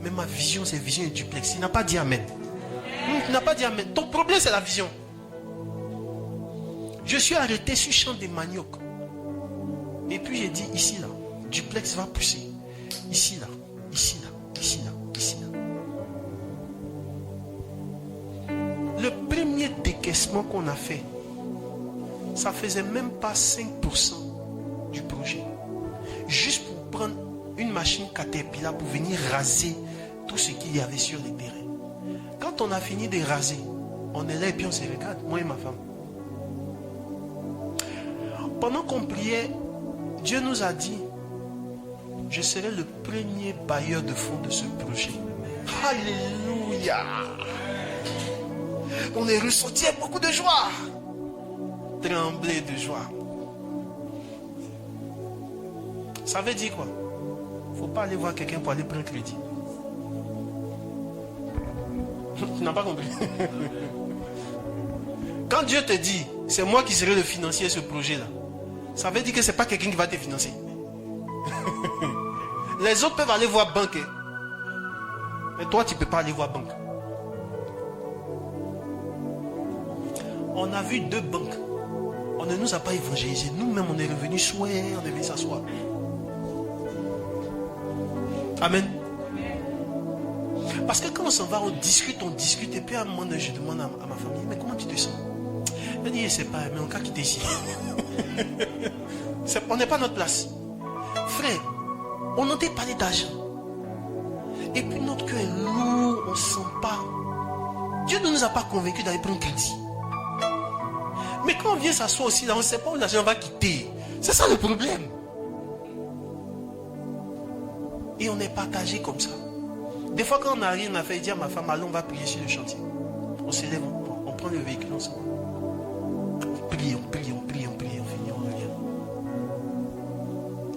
Mais ma vision, c'est vision et duplex. Il n'a pas dit amen. Il n'a pas dit amen. Ton problème, c'est la vision. Je suis arrêté sur le champ de manioc. Et puis j'ai dit, ici, là, duplex va pousser. Ici, là, ici, là, ici, là, ici, là. Le premier décaissement qu'on a fait, ça faisait même pas 5% du projet. Juste pour prendre une machine Caterpillar pour venir raser tout ce qu'il y avait sur les terrains. Quand on a fini de raser, on est là et puis on se regarde, moi et ma femme. Pendant qu'on priait, Dieu nous a dit, je serai le premier bailleur de fonds de ce projet. Alléluia! On est ressorti avec beaucoup de joie. Trembler de joie. Ça veut dire quoi? Il ne faut pas aller voir quelqu'un pour aller prendre crédit. Tu n'as pas compris. Quand Dieu te dit, c'est moi qui serai le financier de ce projet-là, ça veut dire que ce n'est pas quelqu'un qui va te financer. Les autres peuvent aller voir banque. Mais toi, tu ne peux pas aller voir banque. On a vu 2 banques. On ne nous a pas évangélisé. Nous-mêmes, on est revenus soir, on est venu s'asseoir. Amen. Parce que quand on s'en va, on discute. Et puis à un moment donné, je demande à ma famille, mais comment tu te sens? Elle dit, je ne sais pas, mais on va quitter ici. On n'est pas à notre place. Frère, on entend parler d'argent. Et puis notre cœur est lourd, on ne sent pas. Dieu ne nous a pas convaincus d'aller prendre crédit. Mais quand on vient s'asseoir aussi, là, on ne sait pas où l'argent va quitter. C'est ça le problème. Et on est partagé comme ça. Des fois, quand on n'a rien à faire, il dit à ma femme, allons, on va prier sur le chantier. On s'élève, on prend le véhicule, on s'en va. On prie, on finit, on revient.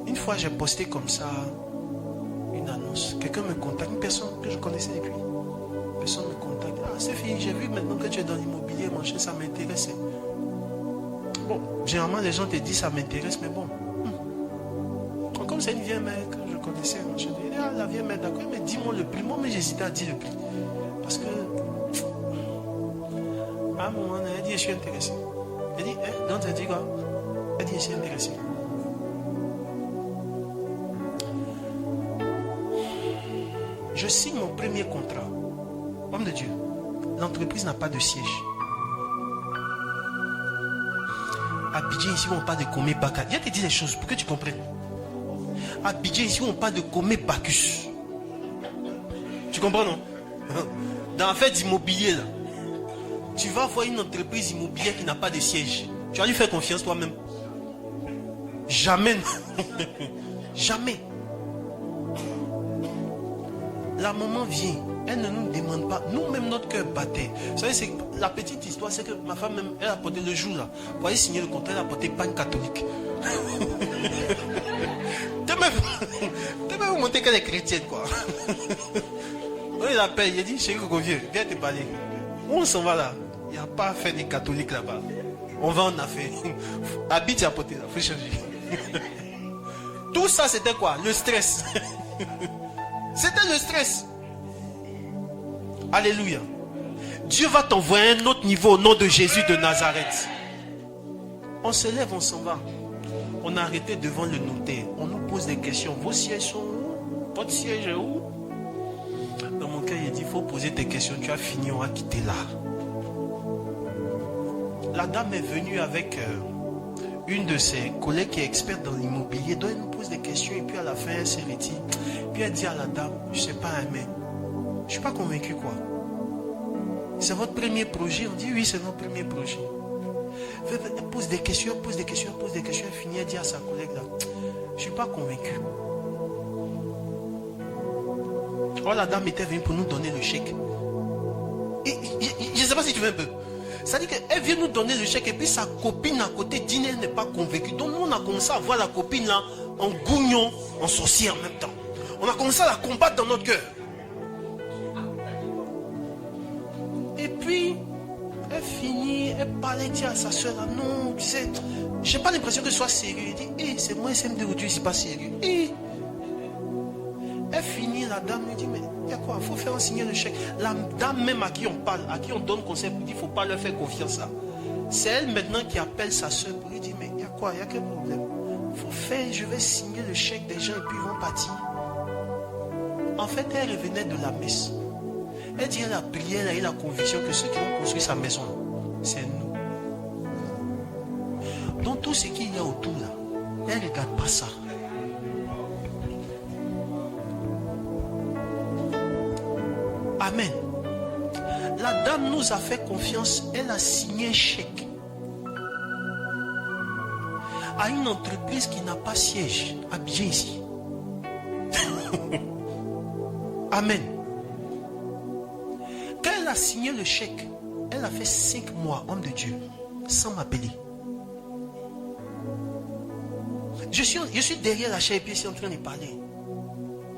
Une fois, j'ai posté comme ça une annonce. Quelqu'un me contacte, une personne que je connaissais depuis. Une personne me contacte. Ah, c'est fini, j'ai vu maintenant que tu es dans l'immobilier, mon ça m'intéresse. Bon, généralement, les gens te disent ça m'intéresse, mais bon. Comme c'est une vieille mère que je connaissais, je dis, ah, la vieille mère, d'accord, mais dis-moi le prix. Moi, mais j'hésitais à dire le prix. Parce que, à un moment, elle dit, je suis intéressé. Elle dit, donc elle dit quoi? Elle dit, je suis intéressé. Je signe mon premier contrat. Homme de Dieu, l'entreprise n'a pas de siège. Abidjan, ici, on parle de Comé Baka. Viens te dire les choses pour que tu comprennes. Abidjan, ici, on parle de Comé Bacchus. Tu comprends, non? Dans l'affaire d'immobilier, là, tu vas voir une entreprise immobilière qui n'a pas de siège. Tu vas lui faire confiance toi-même. Jamais. Jamais. La maman vient, elle ne nous demande pas. Nous-mêmes, notre cœur battait. Vous savez, c'est la petite histoire, c'est que ma femme, même, elle a porté le jour là. Vous voyez, signer le contrat, elle a porté pagne catholique. T'es même vous montrer qu'elle est chrétienne, quoi. Il appelle, il dit, chérie Coco vieux, viens te parler. Où on s'en va là? Il n'y a pas à faire des catholiques là-bas. On va en affaire. Habite à porter là, il faut changer. Tout ça, c'était quoi? Le stress. C'était le stress. Alléluia. Dieu va t'envoyer un autre niveau au nom de Jésus de Nazareth. On se lève, on s'en va. On a arrêté devant le notaire. On nous pose des questions. Vos sièges sont où? Votre siège est où? Dans mon cas, il dit, il faut poser tes questions. Tu as fini, on va quitter là. La dame est venue avec une de ses collègues qui est experte dans l'immobilier. Donc elle nous pose des questions et puis à la fin, elle se retire. Puis elle dit à la dame, je ne sais pas, mais je ne suis pas convaincu quoi. C'est votre premier projet? On dit oui, c'est notre premier projet. Elle pose des questions, elle pose des questions, elle pose des questions. Elle finit, elle dit à sa collègue là, je ne suis pas convaincu. Oh, la dame était venue pour nous donner le chèque. Et, je ne sais pas si tu veux un peu. C'est-à-dire qu'elle vient nous donner le chèque et puis sa copine à côté dit qu'elle n'est pas convaincue. Donc nous on a commencé à voir la copine là en gougnon, en sorcier en même temps. On a commencé à la combattre dans notre cœur. Et puis elle finit, elle parlait, dit à sa soeur là, non, tu sais, j'ai pas l'impression que ce soit sérieux. Elle dit, hey, c'est moi SMD aujourd'hui, c'est pas sérieux. Et elle finit, la dame lui dit, mais il y a quoi? Il faut faire signer le chèque. La dame même à qui on parle, à qui on donne conseil, pour dire, il ne faut pas leur faire confiance là. C'est elle maintenant qui appelle sa soeur pour lui dire, mais il y a quoi? Il y a quel problème? Il faut faire, je vais signer le chèque des gens et puis ils vont partir. En fait, elle revenait de la messe. Elle dit, elle a prié, elle a eu la conviction que ceux qui vont construire sa maison, c'est nous. Donc tout ce qu'il y a autour là, elle ne regarde pas ça. Amen. La dame nous a fait confiance. Elle a signé un chèque à une entreprise qui n'a pas siège à Abidjan ici. Amen. Quand elle a signé le chèque, elle a fait 5 mois, homme de Dieu, sans m'appeler. Je suis derrière la chaise et puis je suis en train de parler.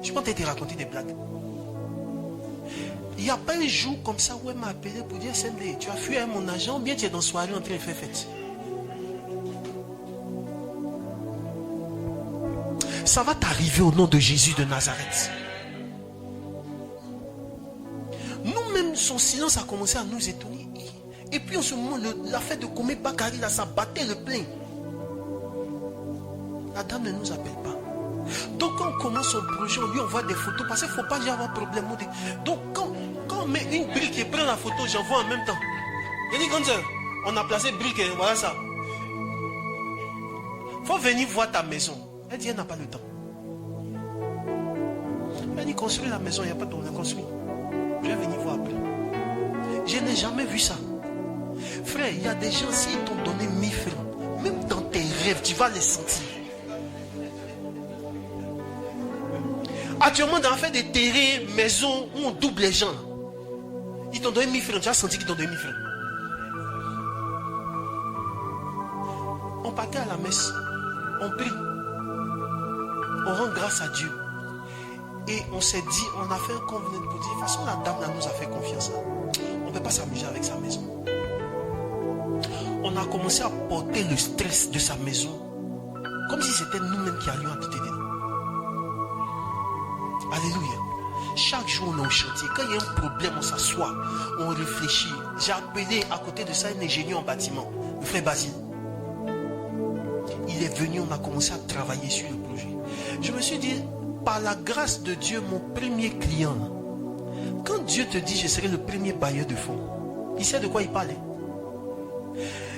Je peux te raconter des blagues. Il n'y a pas un jour comme ça où elle m'a appelé pour dire SMD, tu as fui à mon agent ou bien tu es dans la soirée en train de faire fête. Ça va t'arriver au nom de Jésus de Nazareth. Nous-mêmes, son silence a commencé à nous étonner. Et puis en ce moment, la fête de Komé Bakari, là, ça battait le plein. La dame ne nous appelle pas. Donc quand on commence son projet, on lui envoie des photos parce qu'il ne faut pas y avoir problème. Donc quand on met une brique et prend la photo, j'envoie en même temps. Je dis, grande soeur, on a placé brique et voilà ça. Il faut venir voir ta maison. Elle dit, elle n'a pas le temps. Elle dit, construis la maison, il n'y a pas de problème, construis. Je vais venir voir après. Je n'ai jamais vu ça. Frère, il y a des gens, s'ils t'ont donné 1000 francs, même dans tes rêves, tu vas les sentir. Actuellement, dans l'affaire des terrains, maisons, où on double les gens. Ils t'ont donné 1000 francs, tu as senti qu'ils t'ont donné 1000 francs. On partait à la messe, on prie, on rend grâce à Dieu. Et on s'est dit, on a fait un convenant pour dire, de toute façon, la dame là nous a fait confiance. On ne peut pas s'amuser avec sa maison. On a commencé à porter le stress de sa maison, comme si c'était nous-mêmes qui allions habiter dedans. Alléluia. Chaque jour on est au chantier. Quand il y a un problème, on s'assoit, on réfléchit. J'ai appelé à côté de ça un ingénieur en bâtiment, le frère Basile. Il est venu, on a commencé à travailler sur le projet. Je me suis dit, par la grâce de Dieu, mon premier client, quand Dieu te dit je serai le premier bailleur de fonds, il sait de quoi il parlait.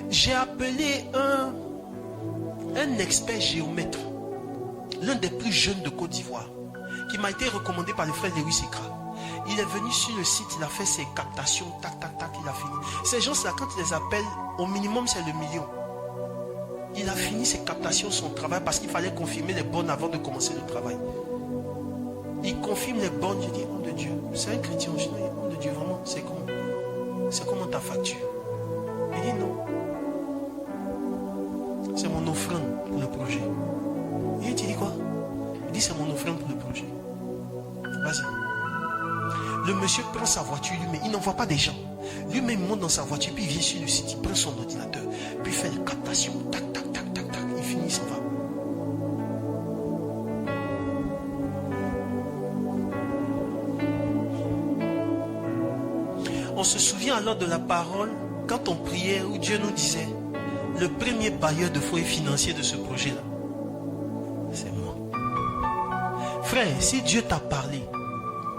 J'ai appelé un expert géomètre, l'un des plus jeunes de Côte d'Ivoire, qui m'a été recommandé par le frère Lewis Ekra. Il est venu sur le site, il a fait ses captations, tac, tac, tac, il a fini. Ces gens-là, quand il les appelle, au minimum c'est le million. Il a fini ses captations, son travail, parce qu'il fallait confirmer les bonnes avant de commencer le travail. Il confirme les bonnes. Je dis, homme de Dieu, c'est un chrétien. Je dis, homme de Dieu, vraiment, c'est comment ta facture? Il dit, non. C'est mon offrande pour le projet. Il dit, tu dis quoi? Il dit, c'est mon offrande pour le projet. Vas-y. Le monsieur prend sa voiture, lui, mais il n'envoie pas des gens. Lui-même monte dans sa voiture, puis il vient sur le site, il prend son ordinateur, puis il fait les captations. Tac, tac, tac, tac, tac. Il finit, il s'en va. On se souvient alors de la parole quand on priait où Dieu nous disait le premier bailleur de fonds financier de ce projet-là, c'est moi. Frère, si Dieu t'a parlé,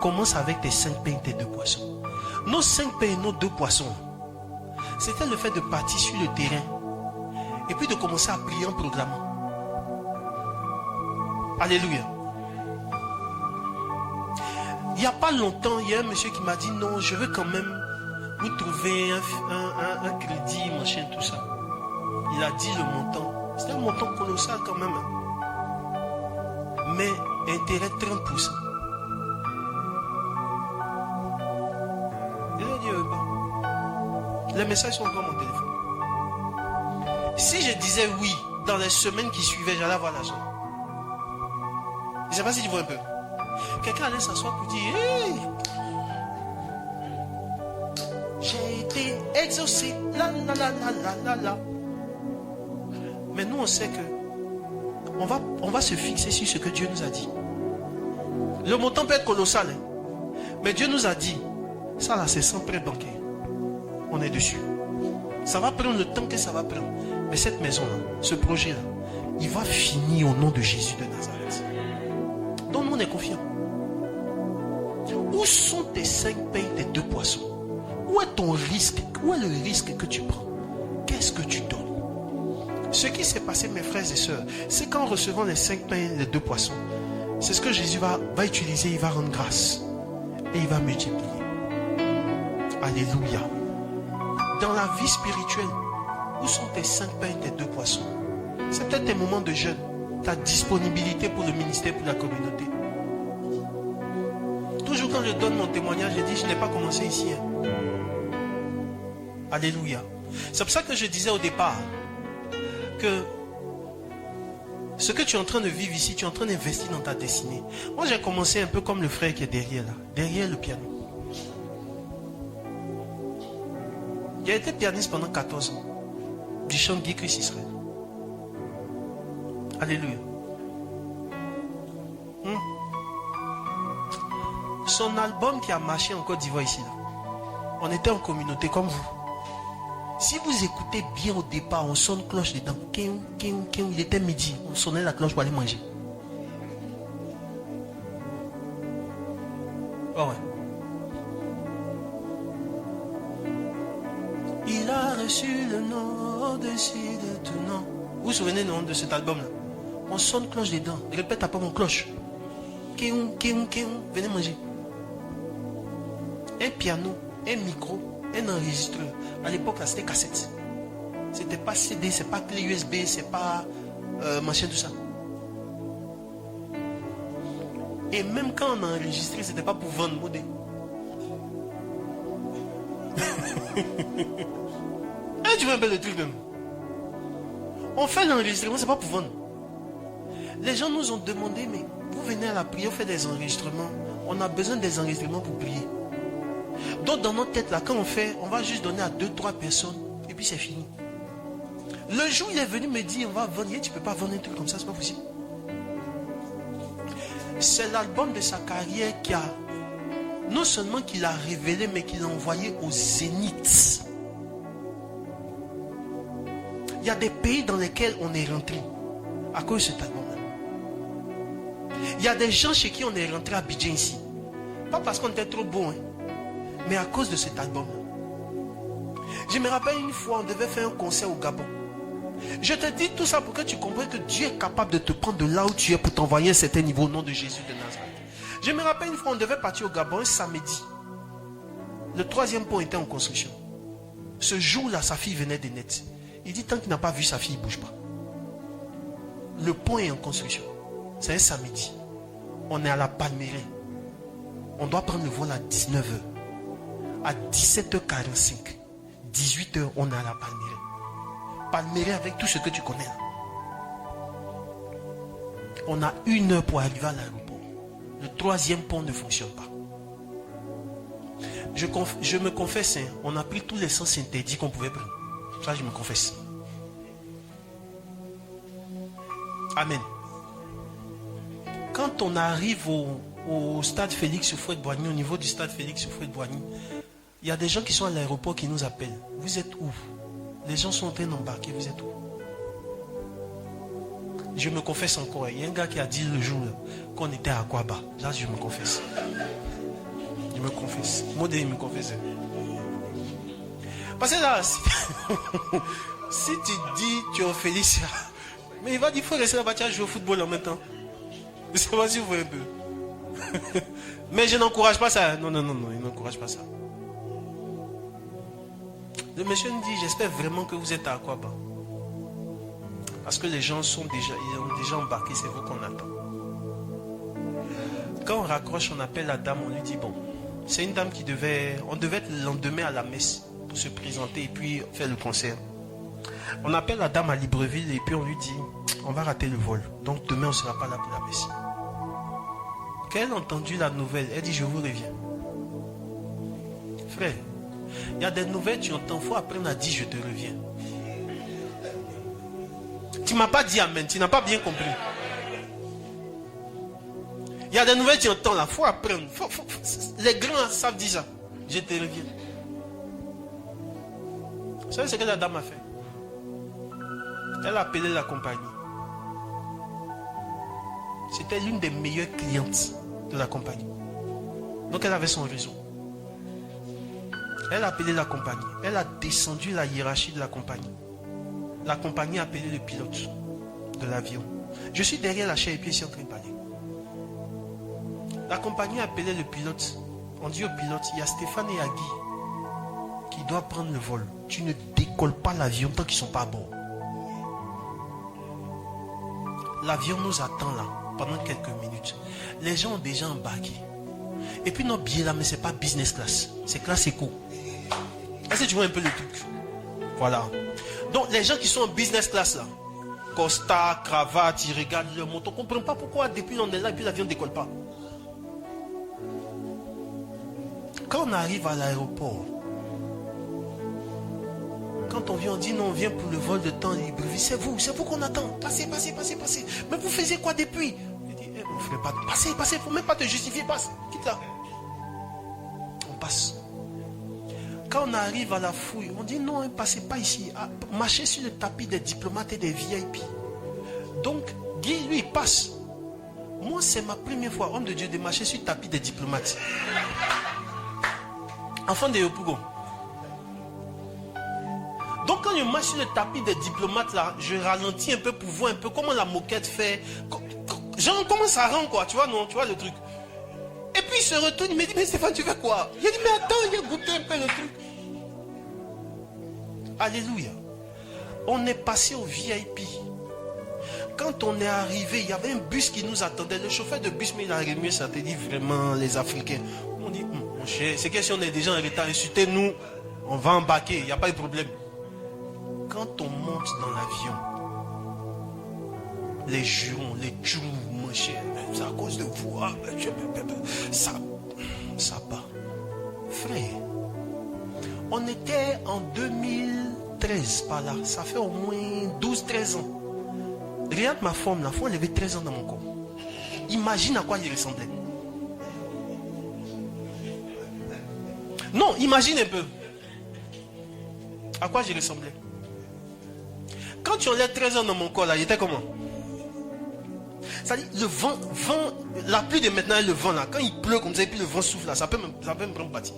commence avec tes 5 pains et tes 2 poissons. Nos 5 pains et nos 2 poissons, c'était le fait de partir sur le terrain et puis de commencer à prier en programmant. Alléluia. Il n'y a pas longtemps, il y a un monsieur qui m'a dit non, je veux quand même vous trouver un crédit, machin, tout ça. Il a dit le montant. C'est un montant colossal quand même. Mais intérêt 30%. Il a dit les messages sont encore mon téléphone. Si je disais oui, dans les semaines qui suivaient, j'allais avoir l'argent. Je ne sais pas si tu vois un peu. Quelqu'un allait s'asseoir pour dire hey, j'ai été exaucé. La la la la la la la. Mais nous on sait que on va se fixer sur ce que Dieu nous a dit. Le montant peut être colossal, hein? Mais Dieu nous a dit ça là c'est sans prêt bancaire. On est dessus. Ça va prendre le temps que ça va prendre. Mais cette maison là, ce projet là, il va finir au nom de Jésus de Nazareth. Donc nous on est confiants. Où sont tes 5 pains, tes 2 poissons? Où est ton risque? Où est le risque que tu prends? Qu'est-ce que tu donnes? Ce qui s'est passé, mes frères et sœurs, c'est qu'en recevant les 5 pains et les 2 poissons, c'est ce que Jésus va utiliser, il va rendre grâce. Et il va multiplier. Alléluia. Dans la vie spirituelle, où sont tes 5 pains et tes 2 poissons? C'est peut-être tes moments de jeûne, ta disponibilité pour le ministère, pour la communauté. Toujours quand je donne mon témoignage, je dis, je n'ai pas commencé ici. Hein. Alléluia. C'est pour ça que je disais au départ que ce que tu es en train de vivre ici, tu es en train d'investir dans ta destinée. Moi, j'ai commencé un peu comme le frère qui est derrière là, derrière le piano. Il a été pianiste pendant 14 ans. Du chant Guy Chris Israël. Alléluia. Son album qui a marché en Côte d'Ivoire ici, là, on était en communauté comme vous. Si vous écoutez bien au départ, on sonne cloche dedans. Il était midi, on sonnait la cloche pour aller manger. Oh ouais. Il a reçu le nom au-dessus de tout nom. Vous vous souvenez non, de cet album-là? On sonne cloche dedans. Répète après mon cloche. Venez manger. Un piano, un micro, un enregistreur. À l'époque, là, c'était cassette. C'était pas CD, c'est pas clé USB, c'est pas machin, tout ça. Et même quand on a enregistré, c'était pas pour vendre modé. Tu vois un peu le truc même. On fait l'enregistrement, c'est pas pour vendre. Les gens nous ont demandé, mais vous venez à la prière, on fait des enregistrements. On a besoin des enregistrements pour prier. Donc dans notre tête là, quand on fait, on va juste donner à 2-3 personnes et puis c'est fini. Le jour il est venu me dire, on va vendre, tu peux pas vendre un truc comme ça, c'est pas possible. C'est l'album de sa carrière qui a, non seulement qu'il a révélé, mais qu'il a envoyé au zénith. Il y a des pays dans lesquels on est rentré à cause de cet album-là. Il y a des gens chez qui on est rentré à Abidjan ici. Pas parce qu'on était trop bon, hein, mais à cause de cet album-là. Je me rappelle une fois, on devait faire un concert au Gabon. Je te dis tout ça pour que tu comprennes que Dieu est capable de te prendre de là où tu es pour t'envoyer à un certain niveau au nom de Jésus de Nazareth. Je me rappelle une fois, on devait partir au Gabon un samedi. Le 3e pont était en construction. Ce jour-là, sa fille venait de naître. Il dit, tant qu'il n'a pas vu sa fille, il ne bouge pas. Le pont est en construction. C'est un samedi. On est à la Palmeraie. On doit prendre le vol à 19h. À 17h45, 18h, on est à la Palmeraie. Palmeraie avec tout ce que tu connais là. On a 1 heure pour arriver à l'aéroport. Le 3e pont ne fonctionne pas. Je me confesse, hein, on a pris tous les sens interdits qu'on pouvait prendre. Ça, je me confesse. Amen. Quand on arrive au stade Félix Houphouët-Boigny, au niveau du stade Félix Houphouët-Boigny, il y a des gens qui sont à l'aéroport qui nous appellent. Vous êtes où? Les gens sont en train d'embarquer, vous êtes où? Je me confesse encore. Il y a un gars qui a dit le jour qu'on était à Aquaba. Là, je me confesse. Je me confesse. Modé, il me confesse. Parce que là, si tu dis tu es Félix, mais il va dire qu'il faut rester là-bas, tu vas jouer au football en même temps. Je ne sais pas si vous voyez un peu. Mais je n'encourage pas ça. Non, il n'encourage pas ça. Le monsieur me dit, j'espère vraiment que vous êtes à Aquaba. Parce que les gens ont déjà embarqué, c'est vous qu'on attend. Quand on raccroche, on appelle la dame, on lui dit, bon, c'est une dame on devait être le lendemain à la messe pour se présenter et puis faire le concert. On appelle la dame à Libreville et puis on lui dit, on va rater le vol. Donc demain, on ne sera pas là pour la messe. Quand elle a entendu la nouvelle, elle dit, je vous reviens. Frère, il y a des nouvelles, tu entends, il faut apprendre à dire, je te reviens. Tu ne m'as pas dit amen, tu n'as pas bien compris. Il y a des nouvelles, tu entends là, il faut apprendre. Les grands savent dire ça. Je te reviens. Vous savez ce que la dame a fait? Elle a appelé la compagnie. C'était l'une des meilleures clientes de la compagnie. Donc elle avait son réseau. Elle a appelé la compagnie. Elle a descendu la hiérarchie de la compagnie. La compagnie a appelé le pilote de l'avion. Je suis derrière la chaise et puis je suis en train de parler. La compagnie a appelé le pilote. On dit au pilote, il y a Stéphane et Agui qui doivent prendre le vol. Tu ne décolles pas l'avion tant qu'ils ne sont pas à bord. L'avion nous attend là pendant quelques minutes. Les gens ont déjà embarqué. Et puis notre billet là, mais ce n'est pas business class. C'est classe éco. Est-ce que tu vois un peu le truc? Voilà. Donc les gens qui sont en business class là, Costa, cravate, ils regardent leur moto. On ne comprend pas pourquoi depuis on est là et puis l'avion ne décolle pas. Quand on arrive à l'aéroport, quand on vient, on dit non, on vient pour le vol de temps libre. C'est vous qu'on attend. Passez. Mais vous faisiez quoi depuis? Il dit, vous ne ferez pas. Passez, il ne faut même pas te justifier, passe. Quitte là. On passe. Quand on arrive à la fouille, on dit non, ne passez pas ici. Marchez sur le tapis des diplomates et des VIP. Donc, Guy, lui, il passe. Moi, c'est ma première fois, homme de Dieu, de marcher sur le tapis des diplomates. Enfant de Yopougon. Donc, quand je marche sur le tapis des diplomates, là, je ralentis un peu pour voir un peu comment la moquette fait. Genre, comment ça rend, quoi, tu vois, non, tu vois le truc. Et puis il se retourne, il me dit, mais Stéphane, tu fais quoi? Il dit, mais attends, il a goûté un peu le truc. Alléluia. On est passé au VIP. Quand on est arrivé, il y avait un bus qui nous attendait. Le chauffeur de bus, mais il a remué, ça te dit vraiment les Africains. On dit, mon cher, c'est que si on est déjà en retard, insultez-nous, on va embarquer, il n'y a pas de problème. Quand on monte dans l'avion, les jurons, les tchou, mon cher, c'est à cause de vous, ça bat. Frère, on était en 2013 par là, ça fait au moins 12-13 ans. Regarde ma forme, la fois elle avait 13 ans dans mon corps. Imagine à quoi il ressemblait. Non, imagine un peu. À quoi je ressemblais. Quand tu enlèves 13 ans dans mon corps là, il était comment? C'est-à-dire, le vent, la pluie de maintenant et le vent là, quand il pleut comme ça et puis le vent souffle là, ça peut me prendre parti.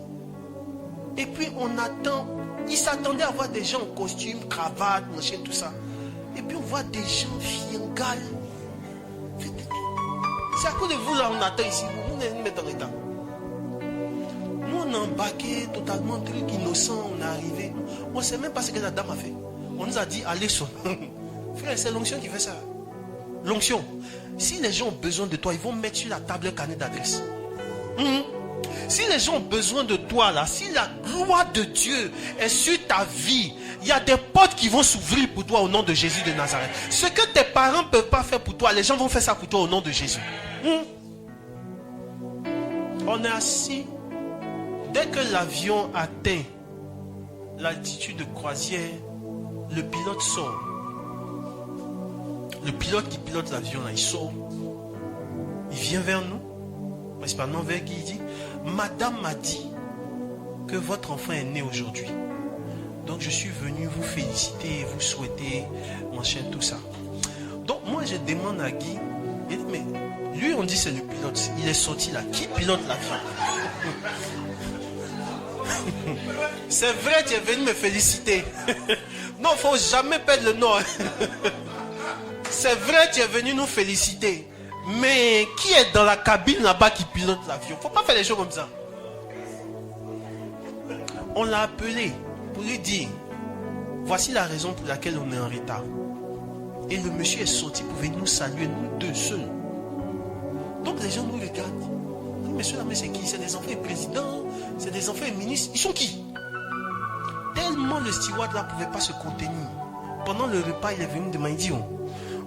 Et puis on attend, il s'attendait à voir des gens en costume, cravate, machin, tout ça. Et puis on voit des gens fiangales. C'est à cause de vous là, on attend ici, vous nous mettez en état. Nous on a embarqué totalement truc innocent, on est arrivé. On ne sait même pas ce que la dame a fait. On nous a dit, allez sur. Frère, c'est l'onction qui fait ça. L'onction. Si les gens ont besoin de toi, ils vont mettre sur la table un carnet d'adresse. Si les gens ont besoin de toi là, si la gloire de Dieu est sur ta vie, il y a des portes qui vont s'ouvrir pour toi au nom de Jésus de Nazareth. Ce que tes parents ne peuvent pas faire pour toi, les gens vont faire ça pour toi au nom de Jésus. On est assis. Dès que l'avion atteint l'altitude de croisière, le pilote sort. Le pilote qui pilote l'avion là, il sort. Il vient vers nous. Mais c'est pas non vers qui il dit: Madame m'a dit que votre enfant est né aujourd'hui. Donc je suis venu vous féliciter et vous souhaiter, machin, tout ça. Donc moi je demande à Guy, mais lui on dit c'est le pilote, il est sorti là, qui pilote l'avion? C'est vrai, tu es venu me féliciter. Non, il ne faut jamais perdre le nom. C'est vrai, tu es venu nous féliciter. Mais qui est dans la cabine là-bas qui pilote l'avion? Il ne faut pas faire les choses comme ça. On l'a appelé pour lui dire: voici la raison pour laquelle on est en retard. Et le monsieur est sorti pour venir nous saluer, nous deux seuls. Donc les gens nous regardent. Oui, monsieur là, mais c'est qui? C'est des enfants et présidents, c'est des enfants et ministres. Ils sont qui? Tellement le steward là ne pouvait pas se contenir. Pendant le repas, il est venu me demander: il dit,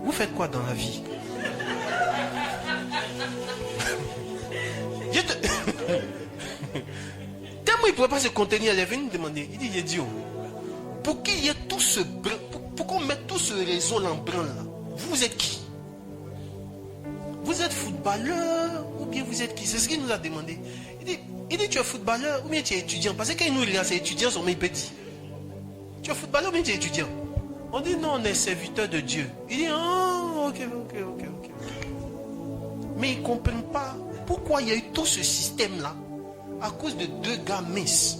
vous faites quoi dans la vie? Tellement il ne pouvait pas se contenir, il est venu me demander. Il dit: Dieu, pour qu'il y ait tout ce brin, pour qu'on mette tout ce réseau en branle là, vous êtes qui? Vous êtes footballeur ou bien vous êtes qui? C'est ce qu'il nous a demandé. Il dit: tu es footballeur ou bien tu es étudiant? Parce que quand il nous regarde, c'est étudiant, son il peut dire: tu es footballeur ou bien tu es étudiant? On dit: non, on est serviteur de Dieu. Il dit: oh, ok. Mais il ne comprend pas pourquoi il y a eu tout ce système-là à cause de deux gars minces.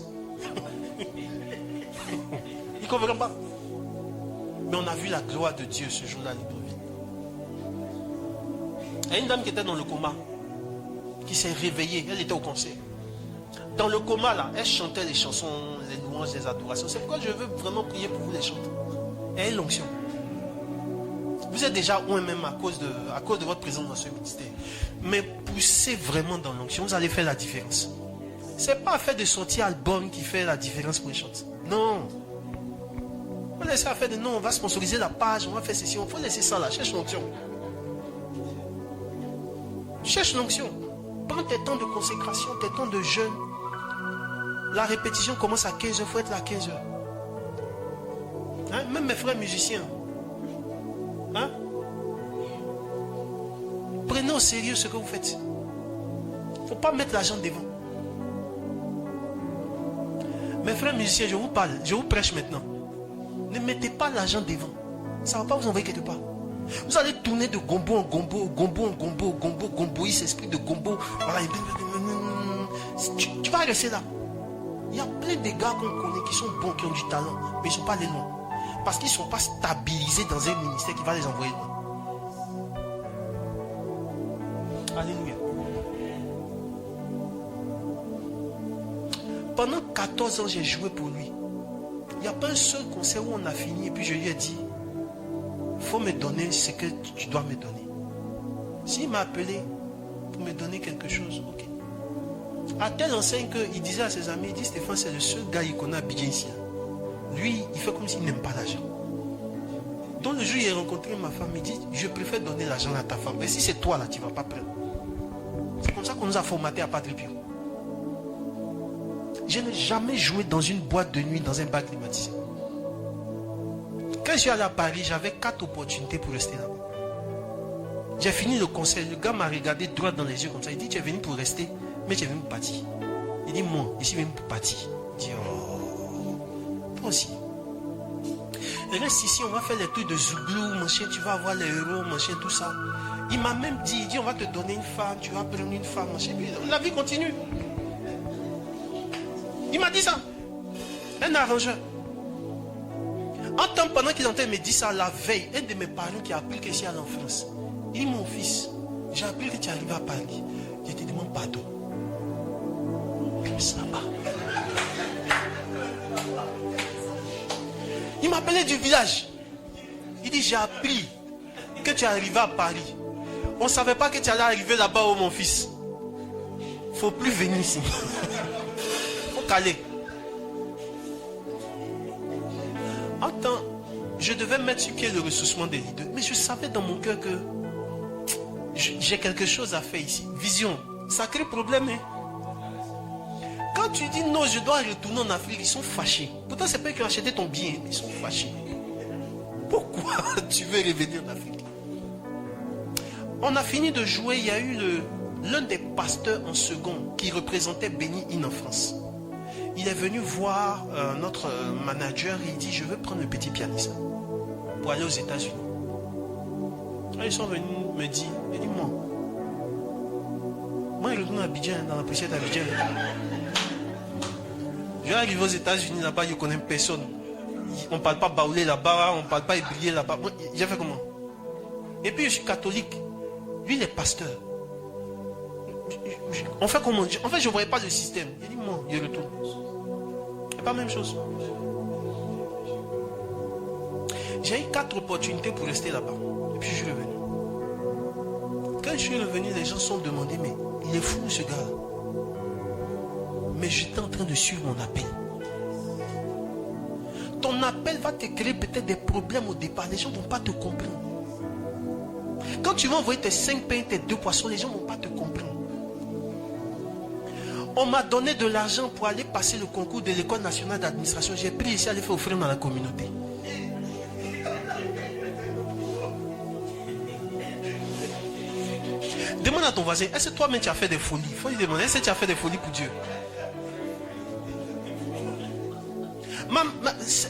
Il ne comprend pas. Mais on a vu la gloire de Dieu ce jour-là à Libreville. Il y a une dame qui était dans le coma, qui s'est réveillée, elle était au concert. Dans le coma là, elle chantait les chansons, les louanges, les adorations. C'est pourquoi je veux vraiment prier pour vous les chanter. Et l'onction. Vous êtes déjà loin même à cause de votre présence dans ce ministère. Mais poussez vraiment dans l'onction, vous allez faire la différence. Ce n'est pas fait de sortir album qui fait la différence pour les chanter. Non. On laisse faire de non, on va sponsoriser la page, on va faire ceci, on faut laisser ça là, cherche l'onction. Cherche l'onction. Prends tes temps de consécration, tes temps de jeûne. La répétition commence à 15h, il faut être là à 15h. Hein? Même mes frères musiciens. Hein? Prenez au sérieux ce que vous faites. Il ne faut pas mettre l'argent devant. Mes frères musiciens, je vous parle, je vous prêche maintenant. Ne mettez pas l'argent devant. Ça ne va pas vous envoyer quelque part. Vous allez tourner de gombo en gombo, gomboïs, esprit de gombo. Voilà. Tu vas rester là. Il y a plein de gars qu'on connaît qui sont bons, qui ont du talent, mais ils ne sont pas allés loin. Parce qu'ils ne sont pas stabilisés dans un ministère qui va les envoyer loin. Alléluia. Pendant 14 ans, j'ai joué pour lui. Il n'y a pas un seul concert où on a fini et puis je lui ai dit: il faut me donner ce que tu dois me donner. S'il m'a appelé pour me donner quelque chose, ok. À telle enseigne qu'il disait à ses amis, il dit: Stéphane, c'est le seul gars qu'il connaît à Abidjan ici. Lui, il fait comme s'il n'aime pas l'argent. Donc le jour où il a rencontré ma femme, il dit: je préfère donner l'argent à ta femme. Mais si c'est toi là, tu ne vas pas prendre. C'est comme ça qu'on nous a formaté à Padre Pio. Je n'ai jamais joué dans une boîte de nuit, dans un bar climatisé. Quand je suis allé à Paris, j'avais 4 opportunités pour rester là-bas. J'ai fini le concert, le gars m'a regardé droit dans les yeux comme ça. Il dit: tu es venu pour rester, mais tu es venu pour partir. Il dit: moi, je suis venu pour partir. Je dis: oh, toi aussi. Reste ici, on va faire les trucs de Zouglou, machin, tu vas avoir les héros, machin, tout ça. Il m'a même dit: il dit, on va te donner une femme, tu vas prendre une femme, machin. La vie continue. Il m'a dit ça. Un arrangeur. En temps, pendant qu'il entendait me dire ça, la veille, un de mes parents qui a appris que je suis allé en France, il dit: mon fils, j'ai appris que tu es arrivé à Paris. Je te demande pardon. Ça va. Il m'appelait du village. Il dit: j'ai appris que tu es arrivé à Paris. On ne savait pas que tu allais arriver là-bas, oh mon fils. faut plus venir ici. Faut caler. Attends, je devais mettre sur pied le ressourcement des leaders, mais je savais dans mon cœur que j'ai quelque chose à faire ici. Vision, sacré problème. Hein? Quand tu dis non, je dois retourner en Afrique, ils sont fâchés. Pourtant, c'est pas eux qui ont acheté ton billet, ils sont fâchés. Pourquoi tu veux revenir en Afrique? On a fini de jouer, il y a eu l'un des pasteurs en second qui représentait Béni In en France. Il est venu voir notre manager et il dit, je veux prendre le petit pianiste pour aller aux États-Unis. Ils sont venus me dire, moi je retourne à Abidjan, dans la poussière d'Abidjan. Je vais arriver aux États-Unis là-bas, je ne connais personne. On ne parle pas baoulé là-bas, on ne parle pas hébreu là-bas. J'ai fait comment? Et puis je suis catholique. Lui, il est pasteur. On fait comment? En fait, je ne voyais pas le système. Il dit, moi, je retourne. C'est pas la même chose. J'ai eu 4 opportunités pour rester là-bas. Et puis je suis revenu. Quand je suis revenu, les gens se sont demandé, mais il est fou ce gars-là. Mais j'étais en train de suivre mon appel. Ton appel va te créer peut-être des problèmes au départ. Les gens ne vont pas te comprendre. Quand tu vas envoyer tes 5 pains, tes 2 poissons, les gens ne vont pas te comprendre. On m'a donné de l'argent pour aller passer le concours de l'école nationale d'administration. J'ai pris ici à aller faire offrir dans la communauté. Demande à ton voisin, est-ce que toi-même tu as fait des folies? Il faut lui demander, est-ce que tu as fait des folies pour Dieu?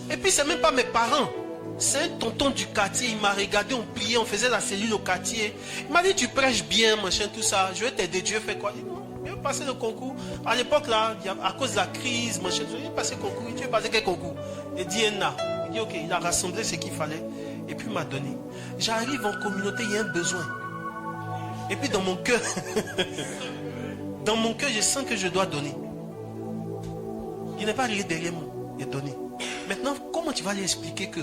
Et puis c'est même pas mes parents. C'est un tonton du quartier. Il m'a regardé, on priait, on faisait la cellule au quartier. Il m'a dit, tu prêches bien, machin, tout ça. Je vais t'aider. Dieu fait quoi? Je vais passer le concours. À l'époque là, à cause de la crise, machin, je vais passer le concours. Tu veux passer quel concours? Il dit Enna. Il dit ok, il a rassemblé ce qu'il fallait. Et puis il m'a donné. J'arrive en communauté, il y a un besoin. Et puis dans mon cœur, je sens que je dois donner. Il n'est pas arrivé derrière moi, il a donné. Maintenant, comment tu vas lui expliquer que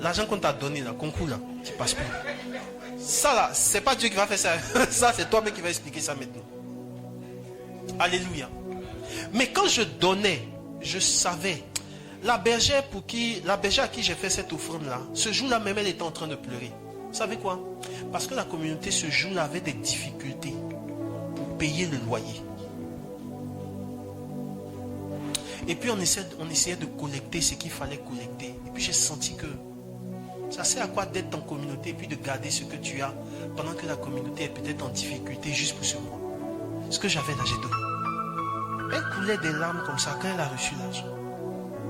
l'argent qu'on t'a donné, le concours là, tu passes plus? Ça là, c'est pas Dieu qui va faire ça. Ça, c'est toi-même qui va expliquer ça maintenant. Alléluia. Mais quand je donnais, je savais. La bergère à qui j'ai fait cette offrande là, ce jour-là même, elle était en train de pleurer. Vous savez quoi? Parce que la communauté ce jour-là avait des difficultés pour payer le loyer. Et puis on essayait de collecter ce qu'il fallait collecter. Et puis j'ai senti que ça sert à quoi d'être en communauté et puis de garder ce que tu as pendant que la communauté est peut-être en difficulté juste pour ce mois. Ce que j'avais là, j'ai donné. Elle coulait des larmes comme ça quand elle a reçu l'argent.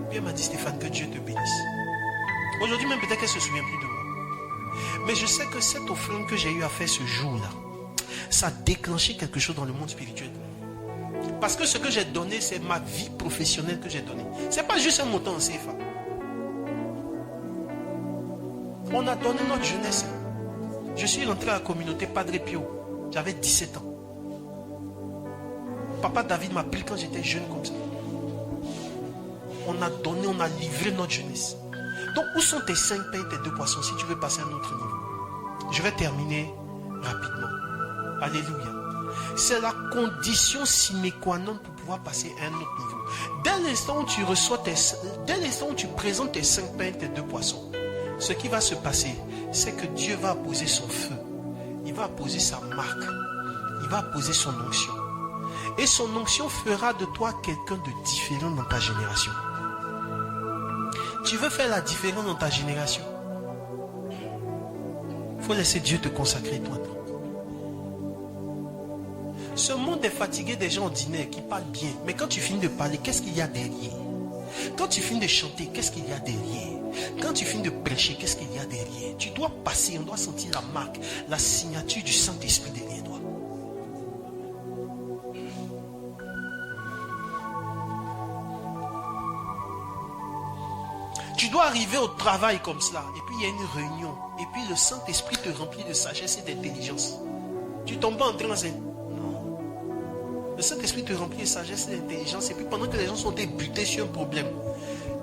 Puis elle m'a dit, Stéphane, que Dieu te bénisse. Aujourd'hui même peut-être qu'elle ne se souvient plus de moi. Mais je sais que cette offrande que j'ai eu à faire ce jour-là, ça a déclenché quelque chose dans le monde spirituel. Parce que ce que j'ai donné, c'est ma vie professionnelle que j'ai donnée. Ce n'est pas juste un montant en CFA. On a donné notre jeunesse. Je suis rentré à la communauté Padre Pio. J'avais 17 ans. Papa David m'a pris quand j'étais jeune comme ça. On a donné, on a livré notre jeunesse. Donc, où sont tes 5 pains et tes 2 poissons si tu veux passer à un autre niveau? Je vais terminer rapidement. Alléluia. C'est la condition sine qua non pour pouvoir passer à un autre niveau. Dès l'instant où tu reçois dès l'instant où tu présentes tes 5 pains et tes 2 poissons, ce qui va se passer, c'est que Dieu va apposer son feu. Il va apposer sa marque. Il va apposer son onction. Et son onction fera de toi quelqu'un de différent dans ta génération. Tu veux faire la différence dans ta génération? Il faut laisser Dieu te consacrer toi. Ce monde est fatigué des gens ordinaires qui parlent bien. Mais quand tu finis de parler, qu'est-ce qu'il y a derrière? Quand tu finis de chanter, qu'est-ce qu'il y a derrière? Quand tu finis de prêcher, qu'est-ce qu'il y a derrière? Tu dois passer, on doit sentir la marque, la signature du Saint-Esprit derrière toi. Tu dois arriver au travail comme cela. Et puis il y a une réunion. Et puis le Saint-Esprit te remplit de sagesse et d'intelligence. Tu tombes pas en train de... Non. Le Saint-Esprit te remplit de sagesse et d'intelligence. Et puis pendant que les gens sont butés sur un problème.